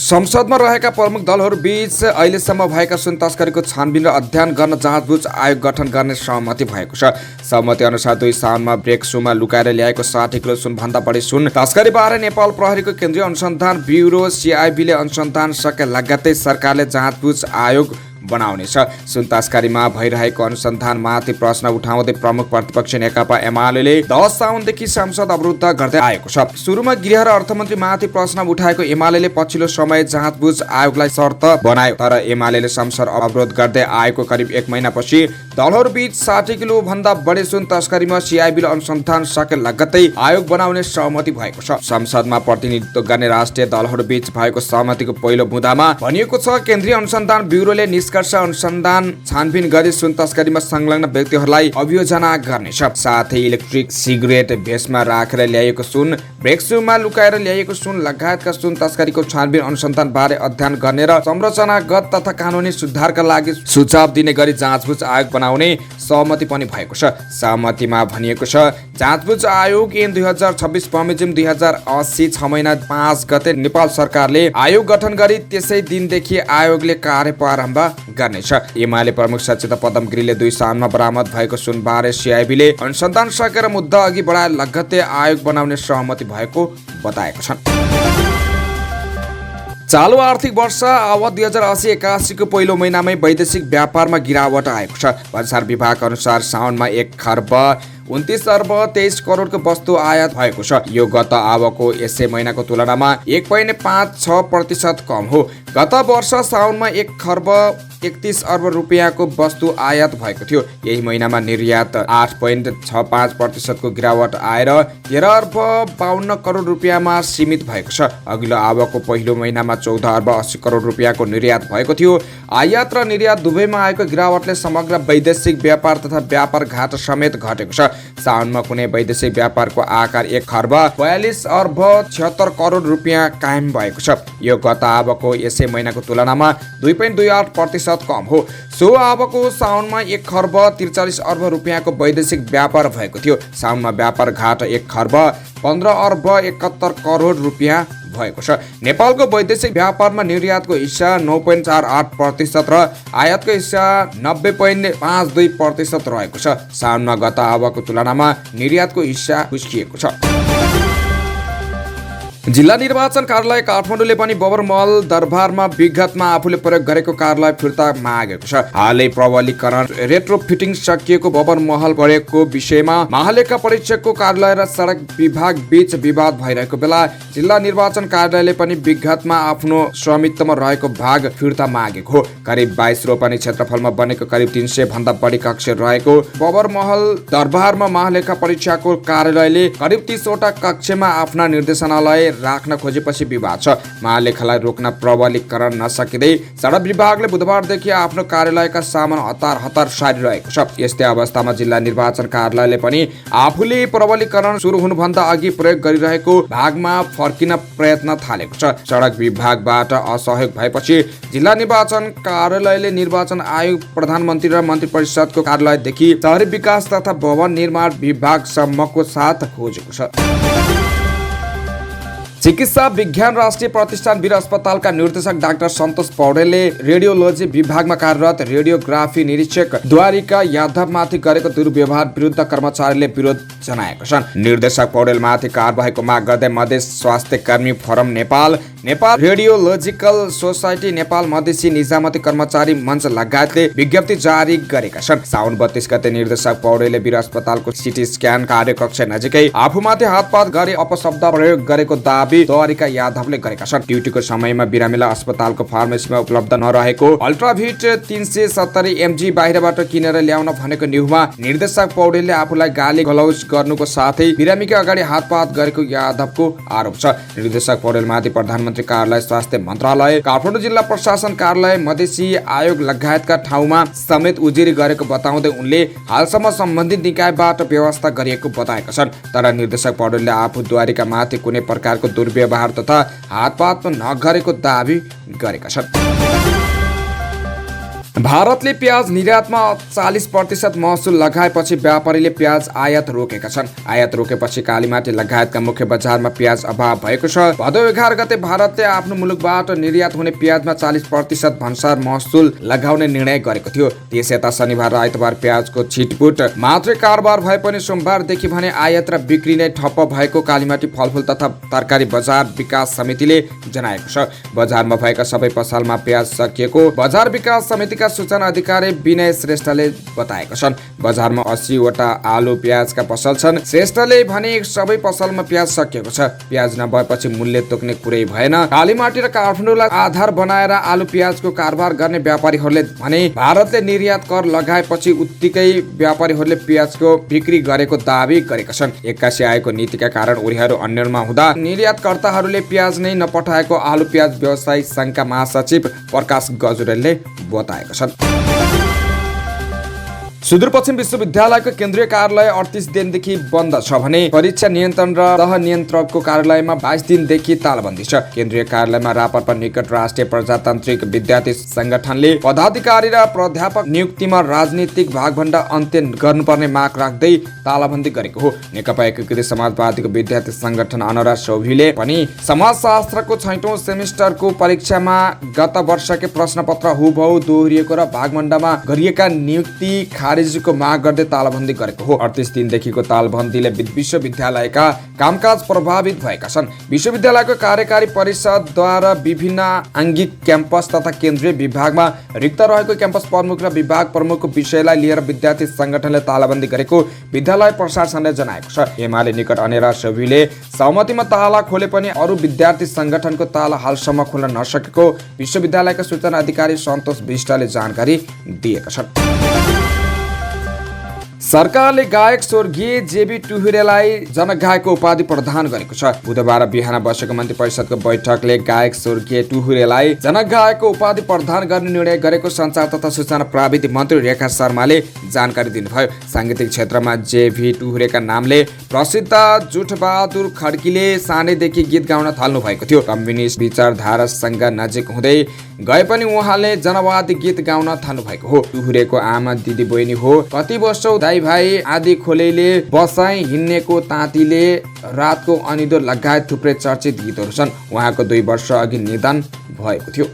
संसदमा रहेका प्रमुख दलहरू बीच अहिलेसम्म भएका सुन तस्करीको छानबिन र अध्ययन गर्न जाँचबुझ आयोग गठन गर्ने सहमति भएको छ। सहमति अनुसार 2 साउनमा ब्रेक्सुमा लुकाएर ल्याएको 60 किलो सुनभन्दा बढी सुन तस्करीबारे नेपाल प्रहरीको केन्द्रीय अनुसन्धान ब्युरो CIB ले अनुसन्धान सके लगत्तै सरकारले जाँचबुझ आयोग बनाउनेछ। सुन तस्करीमा भइरहेको अनुसन्धानमाथि प्रश्न उठाउँदै प्रमुख प्रतिपक्ष नेकपा एमाले 10 साउनदेखि संसद अवरुद्ध गर्दै आएको छ। सुरुमा गृह र अर्थमन्त्रीमाथि प्रश्न उठाएको एमाले पछिल्लो समय जाँचबुझ आयोगलाई शर्त बनायो, तर एमाले संसद अवरोध गर्दै आएको करिब 1 महिनापछि दलहरू बीच 60 किलो भन्दा बढी सुन तस्करीमा CIB ले अनुसन्धान सके लगत्तै आयोग बनाउने सहमति भएको छ। संसदमा प्रतिनिधित्व गर्ने राष्ट्रिय दलहरू बीच भएको सहमतिको पहिलो बुँदामा भनिएको छ केन्द्रीय अनुसन्धान ब्युरोले निष्कर्ष अनुसन्धान छानबिन गरी सुन तस्करीमा संलग्न व्यक्तिहरूलाई अभियोजना गर्नेछ। साथै इलेक्ट्रिक सिगरेट भेषमा राखेर ल्याएको सुन, ब्रेक्सुमा लुकाएर ल्याएको सुन लगायतका सुन तस्करीको छानबिन अनुसन्धान बारे अध्ययन गर्ने र संरचनागत तथा कानुनी सुधारका लागि सुझाव दिने गरी जाँचबुझ आयोग बनाउने सहमति पनि भएको छ। सहमतिमा भनिएको छ जाँचबुझ आयोग ऐन 2026 बमोजिम 2080 6 महिना 5 गते नेपाल सरकारले आयोग गठन गरी त्यसै दिनदेखि आयोगले कार्य प्रारम्भ गर्नेछ। एमाले प्रमुख सचेतक पदम गिरीले 2 साउनमा बरामद भएको सुनबारे CIB ले अनुसन्धान सकेर मुद्दा अघि बढाए लगत्तै आयोग बनाउने सहमति भएको बताएको छन्। चालु आर्थिक वर्ष आवत 2080-81 को पहिलो महिनामै वैदेशिक व्यापारमा गिरावट आएको छ। बजार विभाग अनुसार साउनमा 1 खर्ब 29 अर्ब 23 करोडको वस्तु आयात भएको छ। यो गत आवकको यसै महिनाको तुलनामा 1.56% कम हो। गत वर्ष साउनमा 1 खर्ब 31 अर्ब रुपियाँको वस्तु आयात भएको थियो। यही महिनामा निर्यात 8.65% को गिरावट आएर 13 अर्ब 52 करोड रुपियाँमा सीमित भएको छ। अघिल्लो आवकको पहिलो महिनामा 14 अर्ब 80 करोड रुपियाँको निर्यात भएको थियो। आयात र निर्यात दुवैमा आएको गिरावटले समग्र वैदेशिक व्यापार तथा व्यापार घाटा समेत घटेको छ। साउनमा कुनै वैदेशिक व्यापारको आकार 1 खर्ब 42 अर्ब 76 करोड रुपियाँ कायम भएको छ। यो गत आवकको यसै महिनाको तुलनामा 2.28% कम हो। सो आवकको साउनमा 1 खर्ब 43 अर्ब रुपियाँको वैदेशिक व्यापार भएको थियो। साउनमा व्यापार घाटा 1 खर्ब 15 अर्ब 71 करोड रुपियाँ भएको छ। नेपालको वैदेशिक व्यापारमा निर्यातको हिस्सा 9.48% र आयातको हिस्सा 90.52% रहेको छ। साउनमा गत आवकको तुलनामा निर्यातको हिस्सा उस्किएको छ। जिल्ला निर्वाचन कार्यालय काठमाडौँले पनि बबरमहल दरबारमा विगतमा आफूले प्रयोग गरेको कार्यालय फिर्ता मागेको छ। हालै प्रबलीकरण रेट्रोफिटिङ सकिएको बबरमहल प्रयोगको विषयमा महालेखा परीक्षकको कार्यालय र सडक विभाग बीच विवाद भइरहेको बेला जिल्ला निर्वाचन कार्यालयले पनि विगतमा आफ्नो स्वामित्वमा रहेको भाग फिर्ता मागेको हो। करिब 22 रोपनी क्षेत्रफलमा बनेको करिब 300 भन्दा बढी कक्ष रहेको बबरमहल दरबारमा महालेखा परीक्षकको कार्यालयले करिब 30 वटा कक्षमा आफ्ना निर्देशनालय राख्न खोजेपछि विवाद छ। महालेखालाई रोक्न प्रबलीकरण नसकिँदै सडक विभागले बुधबारदेखि आफ्नो कार्यालयका सामान हतार सारिरहेको छ। यस्तै अवस्थामा जिल्ला निर्वाचन कार्यालयले पनि आफूले प्रबलीकरण सुरु हुनुभन्दा अघि प्रयोग गरिरहेको भागमा फर्किन प्रयत्न थालेको छ। सडक विभागबाट असहयोग भएपछि जिल्ला निर्वाचन कार्यालयले निर्वाचन आयोग, प्रधानमन्त्री र मन्त्री परिषदको कार्यालयदेखि शहरी विकास तथा भवन निर्माण विभागसम्मको साथ खोजेको छ। चिकित्सा विज्ञान राष्ट्रिय प्रतिष्ठान वीर अस्पतालका निर्देशक डाक्टर सन्तोष पौडेलले रेडियोलोजी विभागमा कार्यरत रेडियोग्राफी निरीक्षक द्वारिका यादवमाथि गरेको दुर्व्यवहार विरुद्ध कर्मचारीले विरोध जनाएका छन्। निर्देशक पौडेलमाथि कारबाहीको माग गर्दै मधेस स्वास्थ्य कर्मी forum Nepal, Nepal radiological society Nepal, Madhesi निजामती कर्मचारी मञ्च लगायतले विज्ञप्ति जारी गरेका छन्। साउन 32 गते निर्देशक पौडेलले वीर अस्पतालको सिटी स्क्यान कार्यकक्ष नजिकै आफूमाथि हातपात गरी अपशब्द प्रयोग गरेको दाबी दावी द्वारिका यादवले गरेका छन्। ड्युटीको समयमा बिरामीलाई अस्पतालको फार्मेसीमा उपलब्ध नरहेको, अल्ट्राभिट 370 mg बाहिरबाट किनेर ल्याउन भनेको न्युमा निर्देशक पौडेलले आफूलाई गाली गलौज गर्नुको साथै बिरामीकै अगाडि हातपात गरेको यादवको आरोप छ। निर्देशक पौडेलमाथि प्रधानमन्त्री कार्यालय, स्वास्थ्य मन्त्रालय, काठमाडौँ जिल्ला प्रशासन कार्यालय, मधेसी आयोग लगायतका ठाउँमा समेत उजुरी गरेको बताउँदै उनले हालसम्म सम्बन्धित निकायबाट व्यवस्था गरिएको बताएका छन्। तर निर्देशक पौडेलले आफू द्वारिकामाथि कुनै प्रकारको दुर्व्यवहार तथा हातपात नगरेको दावी गरेका छन्। भारतले प्याज निर्यातमा 40% महसुल लगाएपछि व्यापारीले प्याज आयात रोकेका छन्। आयात रोकेपछि कालीमाटी लगायतका मुख्य बजारमा प्याज अभाव भएको छ। भदौ 11 गते भारतले आफ्नो मुलुकबाट निर्यात हुने प्याजमा 40% भन्सार महसुल लगाउने निर्णय गरेको थियो। त्यसयता शनिबार र आइतबार प्याजको छिटपुट मात्रै कारोबार भए पनि सोमबारदेखि भने आयात र बिक्री नै ठप्प भएको कालीमाटी फलफुल तथा तरकारी बजार विकास समितिले जनाएको छ। बजारमा भएका सबै पसलमा प्याज सकिएको बजार विकास समितिका सूचना अधिकारी विनय श्रेष्ठले बताएका छन्। बजारमा 80 वटा आलु प्याजका पसल छन्। श्रेष्ठले भने सबै पसलमा प्याज सकिएको छ। प्याज नभएपछि मूल्य तोक्ने कुरै भएन। कालीमाटी र काठमाडौँलाई आधार बनाएर आलु प्याजको कारोबार गर्ने व्यापारीहरूले भने भारतले निर्यात कर लगाएपछि उत्तिकै व्यापारीहरूले प्याजको बिक्री गरेको दावी गरेका छन्। 81 आएको नीतिका कारण उनीहरू अन्यलमा हुँदा निर्यातकर्ताहरूले प्याज नै नपठाएको आलु प्याज व्यवसायी संघका महासचिव प्रकाश गजुरेलले बताएका छन्। सुदूरपश्चिम विश्वविद्यालयको केन्द्रीय कार्यालय 38 दिनदेखि बन्द छ भने परीक्षा नियन्त्रण र तह नियन्त्रकको कार्यालयमा 22 दिनदेखि तालबन्दी छ। केन्द्रीय कार्यालयमा रापरपा निकट राष्ट्रिय प्रजातान्त्रिक विद्यार्थी संगठनले पदाधिकारी र प्राध्यापक नियुक्तिमा राजनीतिक भागभण्डा अन्त्य गर्नुपर्ने माग राख्दै तालाबन्दी गरेको हो। नेकपा एकीकृत समाजवादीको विद्यार्थी संगठन अनरा सौभीले पनि समाजशास्त्रको 6औं सेमिस्टरको परीक्षामा गत वर्षकै प्रश्नपत्र हुबहु दोहोरिएको र भागभण्डामा गरिएका नियुक्ति खारेजीको माग गर्दै तालबन्दी गरेको हो। 38 दिनदेखिको तालबन्दीले विश्वविद्यालयका कामकाज प्रभावित भएका छन्। विश्वविद्यालयको कार्यकारी परिषदद्वारा विभिन्न आङ्गिक क्याम्पस तथा केन्द्रीय विभागमा रिक्त रहेको क्याम्पस प्रमुख र विभाग प्रमुखको विषयलाई लिएर विद्यार्थी संगठनले तालाबन्दी गरेको विद्यालय प्रशासनले जनाएको छ। एमाले निकट अनेरा सभीले सहमतिमा ताला खोले पनि अरू विद्यार्थी संगठनको ताला हालसम्म खोल्न नसकेको विश्वविद्यालयका सूचना अधिकारी सन्तोष विष्टले जानकारी दिएका छन्। सरकारले गायक स्वर्गीय जेबी टुहुरेलाई जनगायकको उपाधि प्रदान गरेको छ। बुधबार बिहान बसेको मन्त्री परिषदको बैठकले गायक स्वर्गीय टुहुरेलाई जनगायकको उपाधि प्रदान गर्ने निर्णय गरेको सञ्चार तथा सूचना प्राविधिक मन्त्री रेखा शर्माले जानकारी दिनुभयो। साङ्गीतिक क्षेत्रमा जेबी टुहुरेका नामले प्रसिद्ध जुठबहादुर खड्कीले सानैदेखि गीत गाउन थाल्नु भएको थियो। कम्युनिस्ट विचारधारासँग नजिक हुँदै गए पनि उहाँले जनवादी गीत गाउन थाल्नु भएको हो। टुहुरेको आमा दिदी बहिनी हो, कति वर्षौ दाइ भाइ आदि खोलेले बसाई हिँड्नेको ताँतीले रातको अनिदो लगायत थुप्रै चर्चित गीतहरू छन्। उहाँको 2 वर्ष अघि निधन भएको थियो।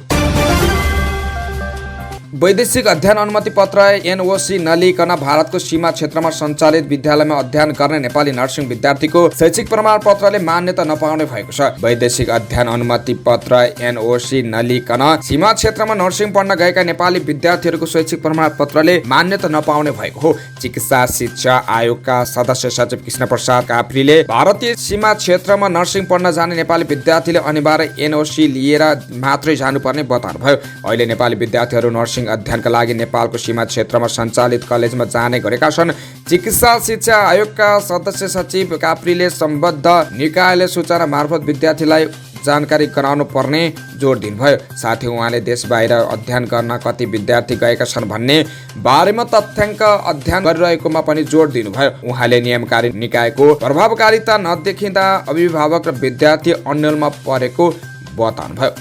वैदेशिक अध्ययन अनुमति पत्र एनओसी नलिकन भारतको सीमा क्षेत्रमा सञ्चालित विद्यालयमा अध्ययन गर्ने नेपाली नर्सिङ विद्यार्थीको शैक्षिक प्रमाणपत्रले मान्यता नपाउने भएको छ। वैदेशिक अध्ययन अनुमति पत्र एनओसी नलिकन सीमा क्षेत्रमा नर्सिङ पढ्न गएका नेपाली विद्यार्थीहरूको शैक्षिक प्रमाणपत्रले मान्यता नपाउने भएको हो। चिकित्सा शिक्षा आयोगका सदस्य सचिव कृष्ण प्रसाद काफ्रीले भारतीय सीमा क्षेत्रमा नर्सिङ पढ्न जाने नेपाली विद्यार्थीले अनिवार्य एनओसी लिएर मात्रै जानुपर्ने बताउनुभयो। अहिले नेपाली विद्यार्थीहरू नर्सिङ अध्ययनका लागि नेपालको सीमा क्षेत्रमा सञ्चालित कलेजमा जाने गरेका छन्। चिकित्सा शिक्षा आयोगका सदस्य सचिव काफ्रीले सम्बद्ध निकायले सूचना मार्फत विद्यार्थीलाई जानकारी गराउनु पर्ने जोड दिनुभयो। साथै उहाँले देश बाहिर अध्ययन गर्न कति विद्यार्थी गएका छन् भन्ने बारेमा तथ्याङ्क अध्ययन गरिरहेकोमा पनि जोड दिनुभयो। उहाँले नियमकारी निकायको प्रभावकारिता नदेखिँदा अभिभावक र विद्यार्थी अन्यलमा परेको बताउनुभयो।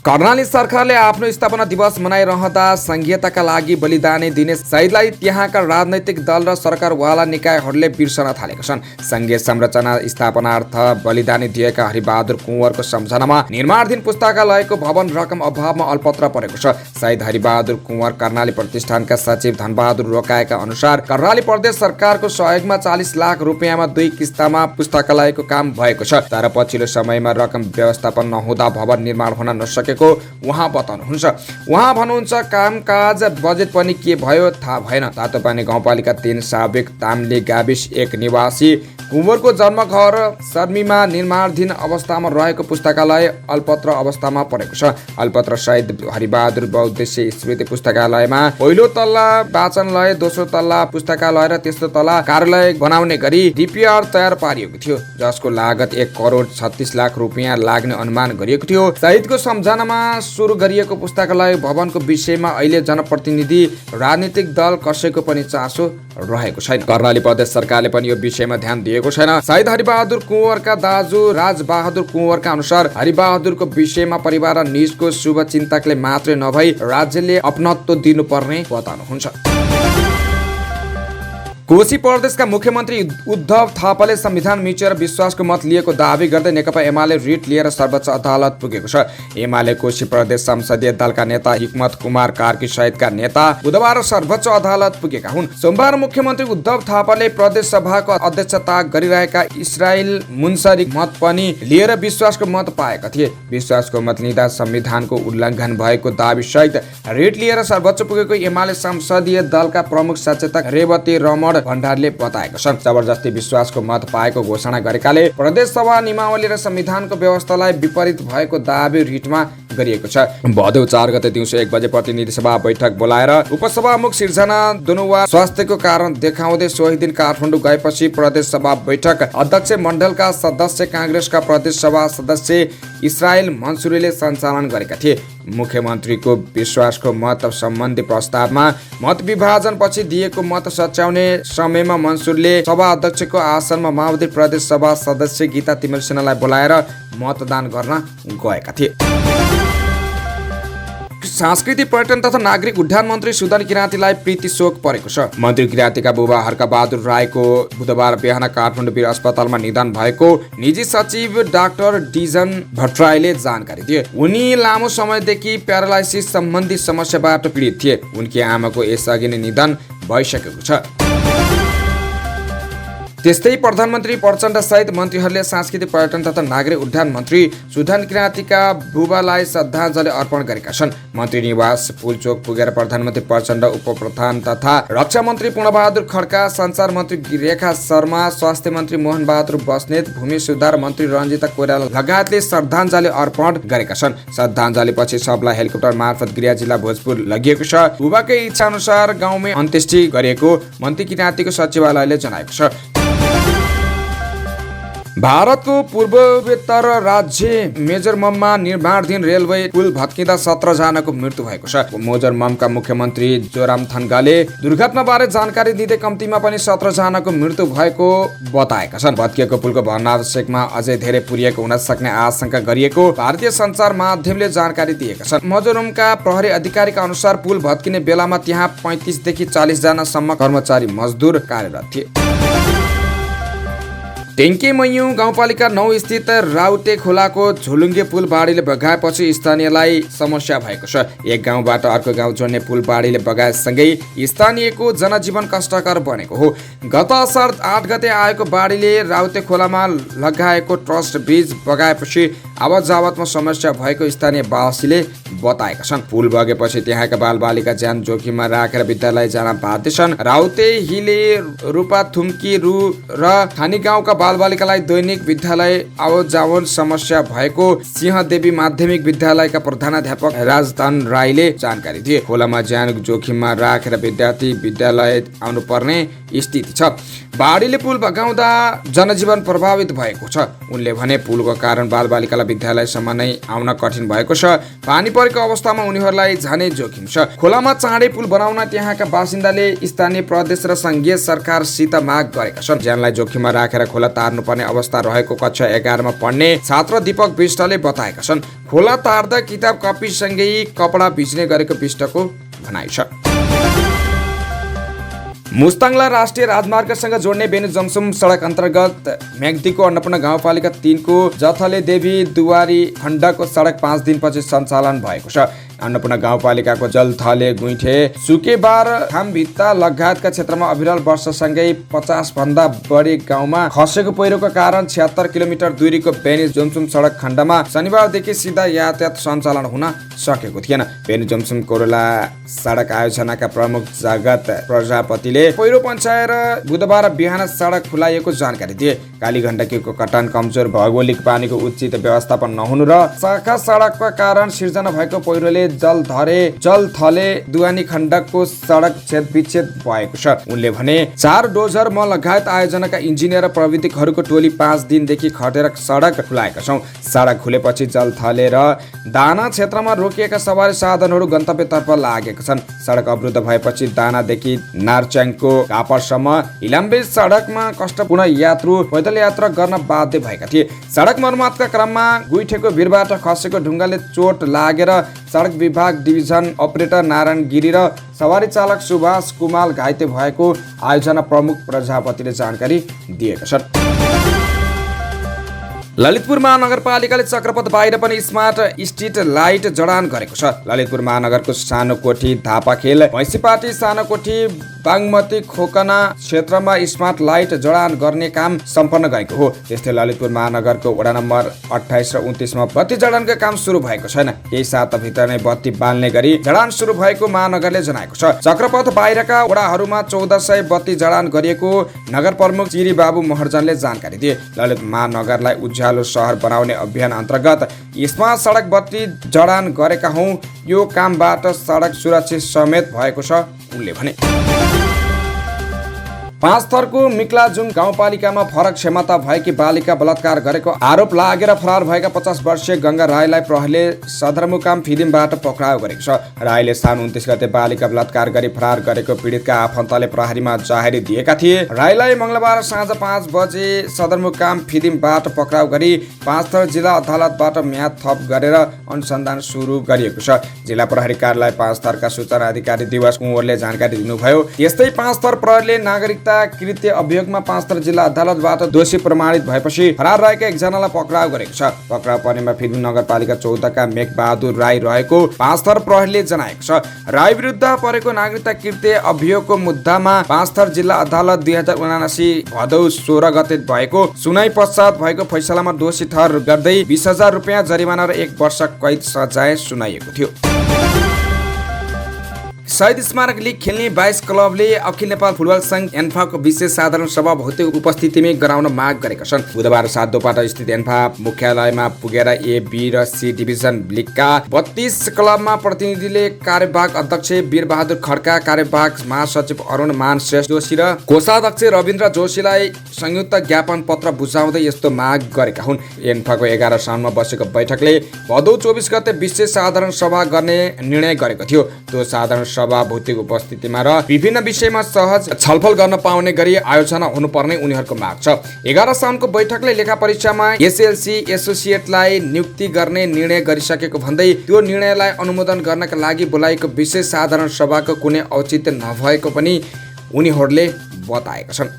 कर्णाली सरकारले आफ्नो स्थापना दिवस मनाइरहँदा संघीयताका लागि बलिदानी दिने शहीदलाई त्यहाँका राजनैतिक दल र सरकारवाला निकायहरूले बिर्सन थालेका छन्। संघीय संरचना स्थापनार्थ बलिदानी दिएका हरिबहादुर कुँवरको सम्झनामा निर्माणाधीन पुस्तकालयको भवन रकम अभावमा अल्पत्र परेको छ। शहीद हरिबहादुर कुँवर कर्णाली प्रतिष्ठानका सचिव धनबहादुर रोकाएका अनुसार कर्णाली प्रदेश सरकारको सहयोगमा 40 लाख रुपियाँमा 2 किस्तामा पुस्तकालयको काम भएको छ। तर पछिल्लो समयमा रकम व्यवस्थापन नहुँदा भवन निर्माण हुन नसकेको उहाँ बताउनुहुन्छ। उहाँ भन्नुहुन्छ, कामकाज बजेट पनि के भयो थाहा भएन। तातोपानी गाउँपालिका 3 साबिक ताम्ली गाविस 1 निवासी कुँवरको जन्मघर सर्मीमा निर्माणाधीन अवस्थामा रहेको पुस्तकालय अल्पत्र अवस्थामा परेको छ। अल्पत्र शहीद हरिबहादुर बहुद्देश्य स्मृति पुस्तकालयमा पहिलो तल्ला वाचनलय, दोस्रो तल्ला पुस्तकालय र तेस्रो तल्ला कार्यालय बनाउने गरी डीपीआर तयार पारिएको थियो, जसको लागत 1 करोड 36 लाख रुपियाँ लाग्ने अनुमान गरिएको थियो। शहीदको सम्झनामा सुरु गरिएको पुस्तकालय भवनको विषयमा अहिले जनप्रतिनिधि, राजनीतिक दल कसैको पनि चासो रहेको छैन। कर्णाली प्रदेश सरकारले पनि यो विषयमा ध्यान दिएको छैन। शहीद हरिबहादुर कुँवरका दाजु राजबहादुर कुँवरका अनुसार हरिबहादुरको विषयमा परिवार र निजको शुभचिन्तकले मात्रै नभई राज्यले अपनत्व दिनुपर्ने बताउनुहुन्छ। कोशी प्रदेशका मुख्यमन्त्री उद्धव थापाले संविधान मिचेर विश्वासको मत लिएको दावी गर्दै नेकपा एमाले रिट लिएर सर्वोच्च अदालत पुगेको छ। एमाले कोशी प्रदेश संसदीय दलका नेता हिक्मत कुमार कार्की सहितका नेता बुधबार सर्वोच्च अदालत पुगेका हुन्। सोमबार मुख्यमन्त्री उद्धव थापाले प्रदेश सभाको अध्यक्षता गरिरहेका इस्रायल मुन्सरी मत पनि लिएर विश्वासको मत पाएका थिए। विश्वासको मत लिँदा संविधानको उल्लङ्घन भएको दावी सहित रिट लिएर सर्वोच्च पुगेको एमाले संसदीय दलका प्रमुख सचेतक रेवती रमण भण्डारीले बताएको छ। जबरजस्ती विश्वासको मत पाएको घोषणा गरेकाले प्रदेश सभा नियमावली र संविधानको व्यवस्थालाई विपरीत भएको दावी रिटमा गरिएको छ। भदौ 4 गते दिउँसो 1 बजे प्रतिनिधि सभा बैठक बोलाएर उपसभामुख सिर्जना दुनुवा स्वास्थ्यको कारण देखाउँदै सोही दिन काठमाडौँ गएपछि प्रदेश सभा बैठक अध्यक्ष मण्डलका सदस्य कांग्रेसका प्रदेश सभा सदस्य इस्रायल मन्सुरीले सञ्चालन गरेका थिए। मुख्यमन्त्रीको विश्वासको मत सम्बन्धी प्रस्तावमा मत विभाजनपछि दिएको मत सच्याउने समयमा मन्सुरले सभा अध्यक्षको आसनमा माओवादी प्रदेश सभा सदस्य गीता तिमल सिन्हालाई बोलाएर मतदान गर्न गएका थिए। सांस्कृतिक पर्यटन तथा नागरिक उड्डयन मन्त्री सुदन किराँतीलाई प्रीति शोक परेको छ। मन्त्री किराँतीका बुबा हर्क बहादुर राईको बुधबार बिहान काठमाडौँ वीर अस्पतालमा निधन भएको निजी सचिव डाक्टर डिजन भट्टराईले जानकारी दिए। उनी लामो समयदेखि प्यारालाइसिस सम्बन्धी समस्याबाट पीडित थिए। उनकी आमाको यसअघि नै निधन भइसकेको छ। त्यस्तै प्रधानमन्त्री प्रचण्ड सहित मन्त्रीहरूले सांस्कृतिक पर्यटन तथा नागरिक उड्डयन मन्त्री सुदन किराँतीका बुबालाई श्रद्धाञ्जली अर्पण गरेका छन्। मन्त्री निवास पुलचोक पुगेर प्रधानमन्त्री प्रचण्ड, उपप्रधान तथा रक्षा मन्त्री पूर्णबहादुर खड्का, सञ्चार मन्त्री रेखा शर्मा, स्वास्थ्य मन्त्री मोहन बहादुर बस्नेत, भूमि सुधार मन्त्री रञ्जिता कोइराला लगायतले श्रद्धाञ्जली अर्पण गरेका छन्। श्रद्धाञ्जलीपछि सबलाई हेलिकप्टर मार्फत गृह जिल्ला भोजपुर लगिएको छ। बुबाकै इच्छा अनुसार गाउँमै अन्त्येष्टि गरिएको मन्त्री किराँतीको सचिवालयले जनाएको छ। भारतको पूर्वोत्तर राज्य मेजरमममा निर्माणाधीन रेलवे पुल भत्किँदा 17 जनाको मृत्यु भएको छ। मेजरममका मुख्यमन्त्री जोरामथङ्गाले दुर्घटनाबारे जानकारी दिँदै कम्तीमा पनि 17 जनाको मृत्यु भएको बताएका छन्। भत्किएको पुलको भग्नावशेषमा अझै धेरै पुरिएको हुन सक्ने आशंका गरिएको भारतीय सञ्चार माध्यमले जानकारी दिएका छन्। मेजरममका प्रहरी अधिकारीका अनुसार पुल भत्किने बेलामा त्यहाँ 35 देखि 40 जनासम्म कर्मचारी मजदुर कार्यरत थिए। टेङ्केमैयु गाउँपालिका 9 स्थित राउटे खोलाको झोलुङ्गे पुल बाढीले बगाएपछि स्थानीयलाई समस्या भएको छ। एक गाउँबाट अर्को गाउँ जोड्ने पुल बाढीले बगाएसँगै स्थानीयको जनजीवन कष्टकर बनेको हो। गत असार 8 गते आएको बाढीले राउटे खोलामा लगाएको ट्रस्ट ब्रिज बगाएपछि आवत जावतमा समस्या भएको स्थानीय वासीले बताएका छन्। पुल बगेपछि त्यहाँका बालबालिका ज्यान जोखिममा राखेर विद्यालय जान बाध्य छन्। राउटे, हिले, रूपाथुम्की र खानी गाउँका बालबालिकालाई दैनिक विद्यालय आवत जावत समस्या भएको सिंहदेवी माध्यमिक विद्यालयका प्रधानाध्यापक राजधन राईले जानकारी दिए। खोलामा ज्यान जोखिममा राखेर विद्यार्थी विद्यालय आउनुपर्ने स्थिति छ। बाढीले पुल बगाउँदा जनजीवन प्रभावित भएको छ। उनले भने पुलको कारण बालबालिकालाई विद्यालयसम्म नै आउन कठिन भएको छ। पानी परेको अवस्थामा उनीहरूलाई झनै जोखिम छ। खोलामा चाँडै पुल बनाउन त्यहाँका बासिन्दाले स्थानीय प्रदेश र संघीय सरकारसित माग गरेका छन्। ज्यानलाई जोखिममा राखेर खोला तार्नुपर्ने अवस्था रहेको कक्षा 11 मा पढ्ने छात्र दीपक विष्टले बताएका छन्। खोला तार्दा किताब कपीसँगै कपडा भिज्ने गरेको विष्टको भनाइ छ। मुस्ताङलाई राष्ट्रिय राजमार्गसँग जोड्ने बेनी जमसुम सडक अन्तर्गत म्याग्दीको अन्नपूर्ण गाउँपालिका 3 को जथले देवी दुवारी खण्डको सडक 5 दिनपछि सञ्चालन भएको छ। अन्नपूर्ण गाउँपालिकाको जलथले, गुइठे, सुकेबार, खामभित्ता लगायतका क्षेत्रमा अविरल वर्षासँगै 50 भन्दा बढी गाउँमा खसेको पहिरोको कारण 76 किलोमिटर दूरीको बेनी जोमसुम सडक खण्डमा शनिबारदेखि सिधा यातायात सञ्चालन हुन सकेको थिएन। बेनी जोमसुम कोरोला सडक आयोजनाका प्रमुख जगत प्रजापतिले पहिरो पन्छाएर बुधबार बिहान सडक खुलाइएको जानकारी दिए। कालीगण्डकीको कटान, कमजोर भौगोलिक पानीको उचित व्यवस्थापन नहुनु र शाखा सडकका कारण सिर्जना भएको पहिरोले जलथले, दुवानी खण्डको सडक छेदविच्छेद भएको छ। उनले भने 4 डोजर म लगायत आयोजनाका इन्जिनियर र प्रविधिकहरूको टोली 5 दिनदेखि खटेर सडक खुलाएका छौँ। सडक खुलेपछि जलथले र दाना क्षेत्रमा रोकिएका सवारी साधनहरू गन्तव्यतर्फ लागेका छन्। सडक अवरुद्ध भएपछि दानादेखि नारच्याङको कापरसम्म इलाम्बे सडकमा कष्टपूर्ण पैदल यात्रा गर्न बाध्य भएका थिए। सडक मर्मतका क्रममा गुइठेको भिरबाट खसेको ढुङ्गाले चोट लागेर सडक विभाग डिभिजन अपरेटर नारायण गिरी र सवारी चालक सुभाष कुमाल घाइते भएको आयोजना प्रमुख प्रजापतिले जानकारी दिएका छन्। ललितपुर महानगरपालिकाले चक्रपथ बाहिर पनि स्मार्ट स्ट्रिट लाइट जडान गरेको छ। ललितपुर महानगरको सानो कोठी, धापाखेल, भैँसीपाटी, सानो कोठी, बागमती, खोकना क्षेत्रमा स्मार्ट लाइट जडान गर्ने काम सम्पन्न गरेको हो। त्यस्तै ललितपुर महानगरको वडा नम्बर 28 र 29 मा बत्ती जडानको काम सुरु भएको छैन। केही साताभित्र नै बत्ती बाल्ने गरी जडान सुरु भएको महानगरले जनाएको छ। चक्रपथ बाहिरका वडाहरूमा 1400 बत्ती जडान गरिएको नगर प्रमुख चिरी बाबु महर्जनले जानकारी दिए। ललितपुर महानगरलाई उज्यालो शहर बनाउने अभियान अन्तर्गत स्मार्ट सडक बत्ती जडान गरेका हौं। यो कामबाट सडक सुरक्षित समेत भएको छ, उनले भने। 5 थरको मिक्लाजुङ गाउँपालिकामा फरक क्षमता भएकी बालिका बलात्कार गरेको आरोप लागेर फरार भएका 50 वर्षीय गंगा राईलाई प्रहरीले सदरमुकाम फिदिमबाट पक्राउ गरेको छ। राईले साउन 29 गते बालिका बलात्कार गरी फरार गरेको पीडितका आफन्तले प्रहरीमा जाहेरी दिएका थिए। राईलाई मंगलबार साँझ 5 बजे सदरमुकाम फिदिमबाट पक्राउ गरी 5 थर जिल्ला अदालतबाट म्याद थप गरेर अनुसन्धान सुरु गरिएको छ। जिल्ला प्रहरी कार्यालय 5 थरका सूचना अधिकारी दिवस कुँवरले जानकारी दिनुभयो। यस्तै 5 थर प्रहरीले नागरिक कृत्य अभियोगमा 5 थर जिल्ला अदालतबाट दोषी प्रमाणित भएपछि फरार रहेका एकजनालाई पक्राउ गरेको छ। पक्राउ पर्नेमा फिदिम नगरपालिका 14 का मेघबहादुर राई रहेको 5 थर प्रहरीले जनाएको छ। राई विरुद्ध परेको नागरिकता कृत्य अभियोगको मुद्दामा 5 थर जिल्ला अदालत 2079 भदौ 16 गते भएको सुनाई पश्चात भएको फैसलामा दोषी ठहर गर्दै 20,000 रुपियाँ जरिमाना र 1 वर्ष कैद सजाय सुनाइएको थियो। शहीद स्मारक लिग खेल्ने 22 क्लबले अखिल नेपाल फुटबल संघ एन्फाको विशेष साधारण सभा भौतिक उपस्थितिमै गराउन माग गरेका छन्। बुधबार 7 दोपाटा स्थित एन्फा मुख्यालयमा पुगेर ए, बी र सी डिभिजन लिगका 32 क्लबमा प्रतिनिधिले कार्यवाहक अध्यक्ष वीरबहादुर खड्का, कार्यवाहक महासचिव अरुण मान श्रेष्ठ जोशी र कोषाध्यक्ष रविन्द्र जोशीलाई संयुक्त ज्ञापन पत्र बुझाउँदै यस्तो माग गरेका हुन्। एन्फाको 11 साउनमा बसेको बैठकले भदौ 24 गते विशेष साधारण सभा गर्ने निर्णय गरेको थियो। त्यो साधारण सभा भौतिक उपस्थितिमा र विभिन्न विषयमा सहज छलफल गर्न पाउने गरी आयोजना हुनुपर्ने उनीहरूको माग छ। 11 साउनको बैठकले लेखा परीक्षामा एसएलसी एसोसिएटलाई नियुक्ति गर्ने निर्णय गरिसकेको भन्दै त्यो निर्णयलाई अनुमोदन गर्नका लागि बोलाएको विशेष साधारण सभाको कुनै औचित्य नभएको पनि उनीहरूले बताएका छन्।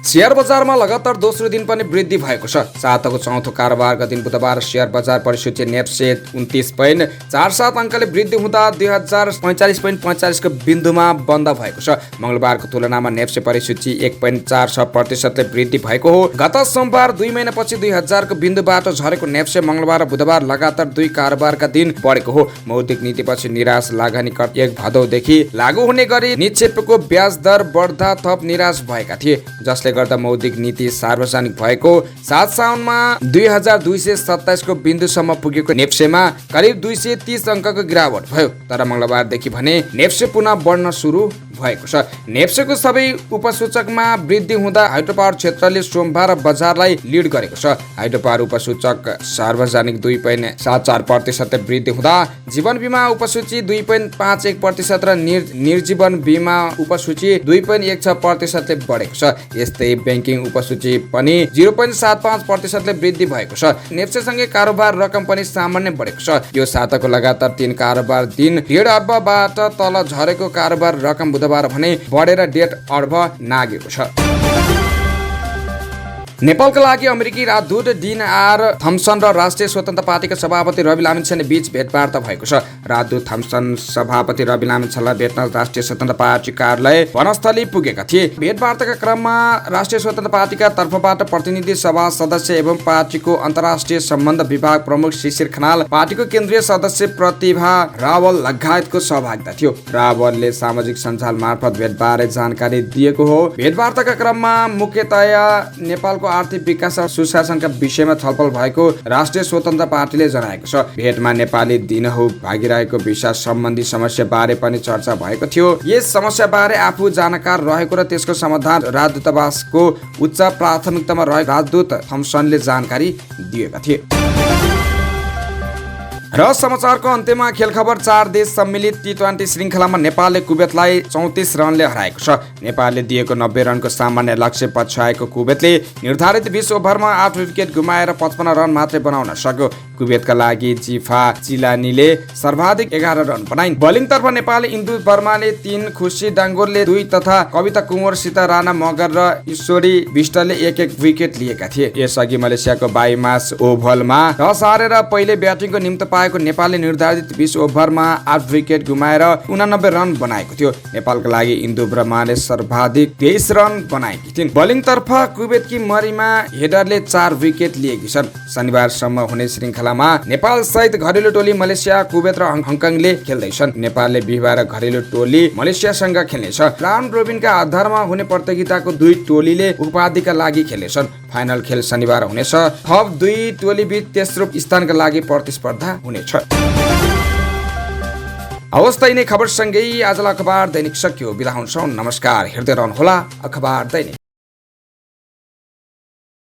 शेयर बजारमा लगातार दोस्रो दिन पनि वृद्धि भएको छ। साताको चौथो कारोबारका दिन बुधबार शेयर बजार परिसूची नेप्से 29.47 अङ्कले वृद्धि हुँदा 2045.45 को बिन्दुमा बन्द भएको छ। मंगलबारको तुलनामा नेप्से परिसूची 1.46% वृद्धि भएको हो। गत सोमबार 2 महिनापछि 2000 को बिन्दुबाट झरेको नेप्से मंगलबार र बुधबार लगातार 2 कारोबारका दिन बढेको हो। मौद्रिक नीतिपछि निराश लगानी कर 1 भदौदेखि लागू हुने गरी निक्षेपको ब्याज दर बढ्दा थप निराश भएका थिए, जसले गर्दा मौद्रिक नीति सार्वजनिक भएको 7 साउनमा 2227 को बिन्दुसम्म पुगेको नेप्सेमा करिब 230 अङ्कको गिरावट भयो। तर मंगलबारदेखि भने नेप्से पुनः बढ्न सुरु भएको छ। नेप्सेको सबै उपसूचकमा वृद्धि हुँदा हाइड्रोपावर क्षेत्रले सोमबार बजारलाई लिड गरेको छ। हाइड्रोपावर उपसूचक सार्वजनिक 2.74% वृद्धि हुँदा जीवन बीमा उपसूची 2.51% र निर्जीवन बीमा उपसूची 2.16% बढेको छ। यस्तै बैंकिङ उपसूची पनि 0.75% वृद्धि भएको छ। नेप्सेसँगै कारोबार रकम पनि सामान्य बढेको छ। यो साताको लगातार 3 कारोबार दिन 1.5 अर्बबाट तल झरेको कारोबार रकम बुधबार भने बढेर 1.5 अर्ब नागेको छ। नेपालका लागि अमेरिकी राजदूत डिन आर थम्सन र राष्ट्रिय स्वतन्त्र पार्टीका सभापति रवि लामिछाने बीच भेटवार्ता भएको छ। राजदूत थम्सन सभापति रवि लामिछानेलाई भेट्न राष्ट्रिय स्वतन्त्र पार्टी कार्यालय वनस्थली पुगेका थिए। भेटवार्ताका क्रममा राष्ट्रिय स्वतन्त्र पार्टीका तर्फबाट प्रतिनिधि सभा सदस्य एवं पार्टीको अन्तर्राष्ट्रिय सम्बन्ध विभाग प्रमुख शिशिर खनाल, पार्टीको केन्द्रीय सदस्य प्रतिभा रावल लगायतको सहभागिता थियो। रावलले सामाजिक सञ्जाल मार्फत भेटबारे जानकारी दिएको हो। भेटवार्ताका क्रममा मुख्यतया नेपालको आर्थिक विकास र सुशासनका विषयमा छलफल भएको राष्ट्रिय स्वतन्त्र पार्टीले जनाएको छ। भेटमा नेपाली दिनहुँ भागिरहेको भिसा सम्बन्धी समस्या बारे पनि चर्चा भएको थियो। यस समस्या बारे आफू जानकार रहेको र त्यसको समाधान राजदूतावासको उच्च प्राथमिकतामा रहेको राजदूत थम्सनले जानकारी दिएका थिए। र समाचारको अन्त्यमा खेल खबर। 4 देश सम्मिलित टी20 श्रृङ्खलामा नेपालले कुवेतलाई 34 रनले हराएको छ। नेपालले दिएको 90 रनको सामान्य लक्ष्य पछ्याएको कुवेतले निर्धारित 20 ओभरमा 8 विकेट गुमाएर 55 रन मात्रै बनाउन सक्यो। कुवेतका लागि जिफा चिलानीले सर्वाधिक 11 रन बनाइन्। बलिङतर्फ नेपालले इन्दु वर्माले 3, खुसी डाङ्गोरले 2 तथा कविता कुँवरसित राणा मगर र ईश्वरी विष्टले 1-1 विकेट लिएका थिए। यसअघि मलेसियाको बाईमास ओभलमा टस हारेर पहिले ब्याटिङको निम्ति पाएको नेपालले निर्धारित 20 ओभरमा 8 विकेट गुमाएर 89 रन बनाएको थियो। नेपालका लागि इन्दु ब्रह्माले सर्वाधिक 23 रन बनाएकी थिइन्। बलिङतर्फ कुवेतकी मरिमा हेडरले 4 विकेट लिएकी छन्। शनिबारसम्म हुने श्रृङ्खलामा नेपाल सहित घरेलु टोली मलेसिया, कुवेत र हङकङले खेल्दैछन्। नेपालले बिहिबार घरेलु टोली मलेसियासँग खेल्नेछ। राउन्ड रोबिनका आधारमा हुने प्रतियोगिताको 2 टोलीले उपाधिका लागि खेल्नेछन्। फाइनल खेल शनिबार हुनेछ। थप 2 टोली बीच तेस्रो स्थानका लागि प्रतिस्पर्धा हुनेछ। अवस्था यिनै खबरसँगै आजलाई अखबार दैनिक सकियो। बिदा हुन्छौँ। नमस्कार। हेर्दै रहनुहोला अखबार दैनिक।